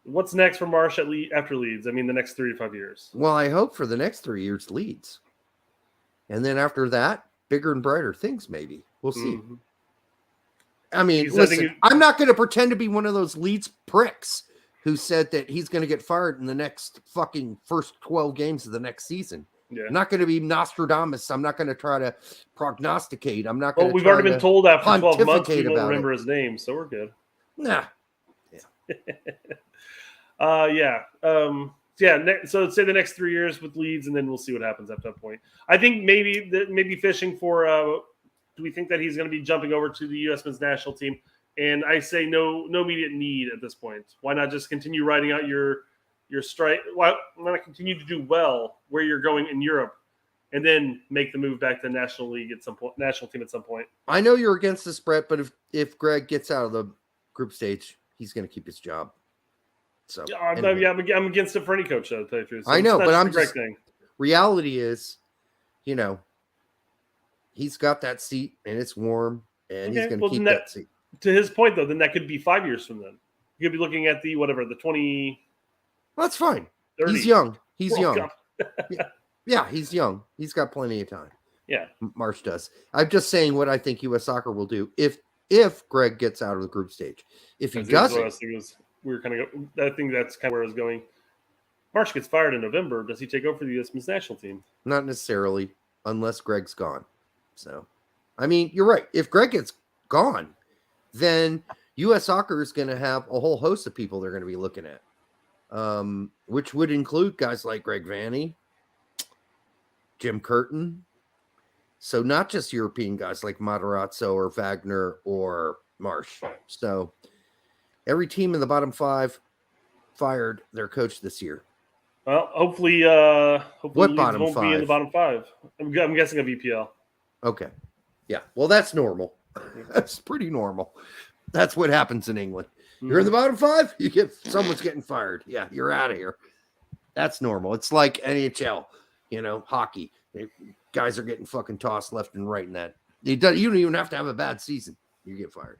What's next for Marsch after Leeds? I mean, the next 3 to 5 years. Well, I hope for the next 3 years, Leeds. And then after that, bigger and brighter things, maybe. We'll see. Mm-hmm. I mean, listen, I'm not going to pretend to be one of those Leeds pricks who said that he's going to get fired in the next fucking first 12 games of the next season. Yeah. I'm not going to be Nostradamus. I'm not going to try to prognosticate. I'm not going to. We've already been told after 12 months we don't remember his name, so we're good. Nah. Yeah. So let's say the next 3 years with Leeds, and then we'll see what happens at that point. I think maybe fishing for. Do we think that he's going to be jumping over to the U.S. men's national team? And I say no immediate need at this point. Why not just continue riding out your strike? Why not continue to do well where you're going in Europe, and then make the move back to the national league at some point, national team at some point? I know you're against this, Brett, but if Greg gets out of the group stage, he's going to keep his job. So anyway. I'm against it for any coach. I'll tell you the truth. So I know, but I'm just thing. Reality is, he's got that seat and it's warm, and he's going to keep that seat. To his point, though, then that could be 5 years from then. You could be looking at the 20. Well, that's fine. 30. He's young. He's young. Yeah, he's young. He's got plenty of time. Yeah, Marsch does. I'm just saying what I think U.S. Soccer will do if Greg gets out of the group stage. If he doesn't, I think that's kind of where I was going. Marsch gets fired in November. Does he take over for the U.S. men's national team? Not necessarily, unless Greg's gone. So, I mean, you're right. If Greg gets gone, then U.S. Soccer is going to have a whole host of people they're going to be looking at, which would include guys like Greg Vanney, Jim Curtin. So not just European guys like Matarazzo or Wagner or Marsch. So every team in the bottom 5 fired their coach this year. Well, hopefully what Leeds bottom won't 5? Be in the bottom 5. I'm guessing a VPL. Okay. Yeah. Well, that's normal. That's pretty normal. That's what happens in England. You're in the bottom 5, someone's getting fired. Yeah, you're out of here. That's normal. It's like NHL, hockey. Guys are getting fucking tossed left and right in that. You don't even have to have a bad season. You get fired.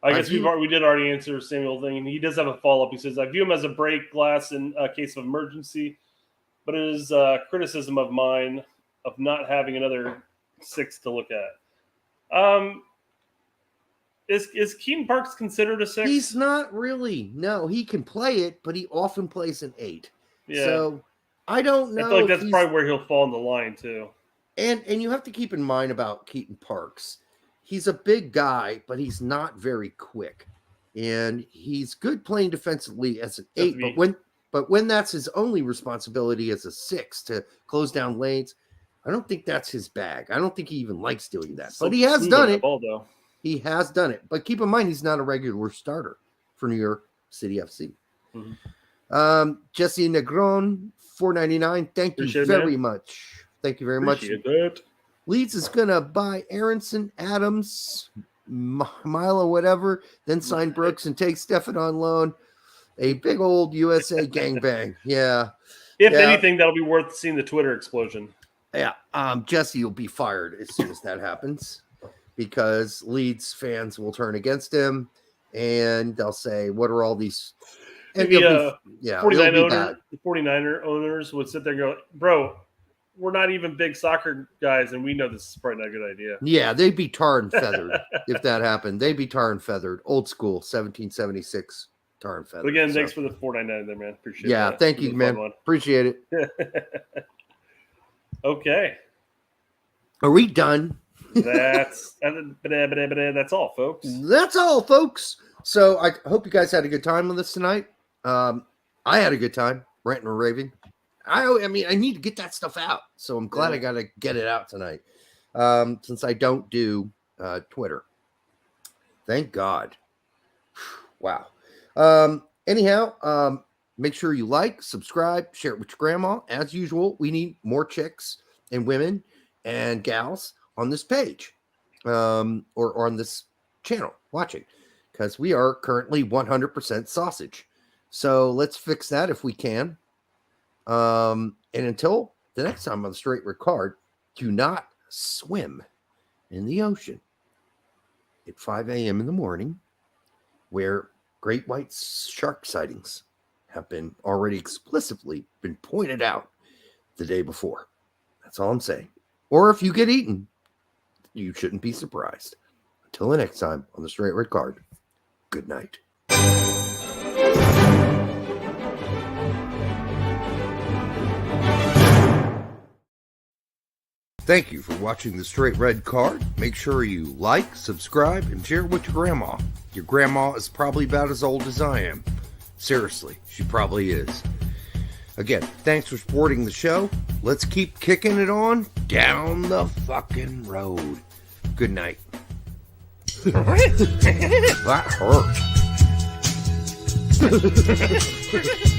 I guess we did already answer Samuel thing. He does have a follow-up. He says, I view him as a break glass in a case of emergency, but it is a criticism of mine of not having another 6 to look at. Is Keaton Parks considered a 6? He's not really. No, he can play it, but he often plays an 8. Yeah. So I don't know. I feel like that's probably where he'll fall in the line too. And you have to keep in mind about Keaton Parks. He's a big guy, but he's not very quick. and he's good playing defensively as an 8. But when that's his only responsibility as a 6 to close down lanes, I don't think that's his bag. I don't think he even likes doing that. But he has done it. He has done it. But keep in mind, he's not a regular starter for New York City FC. Mm-hmm. Jesse Negron, $4.99. Thank you very much. Thank you very much. Leeds is going to buy Aaronson, Adams, Milo, whatever, then sign Brooks and take Stefan on loan. A big old USA gangbang. Yeah. If anything, that'll be worth seeing the Twitter explosion. Yeah. Jesse will be fired as soon as that happens because Leeds fans will turn against him and they'll say, what are all these? And maybe 49er owners would sit there and go, bro, we're not even big soccer guys, and we know this is probably not a good idea. Yeah, they'd be tar and feathered if that happened. They'd be tar and feathered. Old school, 1776 tar and feathered. But again, thanks for the $4.99 there, man. Appreciate it. Yeah, thank you, man. Appreciate it. Okay. Are we done? That's all, folks. That's all, folks. So I hope you guys had a good time with us tonight. I had a good time ranting and raving. I mean, I need to get that stuff out. So I'm glad I got to get it out tonight since I don't do Twitter. Thank God. Wow. Anyhow, make sure you like, subscribe, share it with your grandma. As usual, we need more chicks and women and gals on this page or on this channel watching because we are currently 100% sausage. So let's fix that if we can. And until the next time on the Straight Red Card, do not swim in the ocean at 5 a.m. in the morning where great white shark sightings have been already explicitly been pointed out the day before. That's all I'm saying. Or if you get eaten, you shouldn't be surprised. Until the next time on the Straight Red Card, good night. Thank you for watching the Straight Red Card. Make sure you like, subscribe, and share it with your grandma. Your grandma is probably about as old as I am. Seriously, she probably is. Again, thanks for supporting the show. Let's keep kicking it on down the fucking road. Good night. That hurt.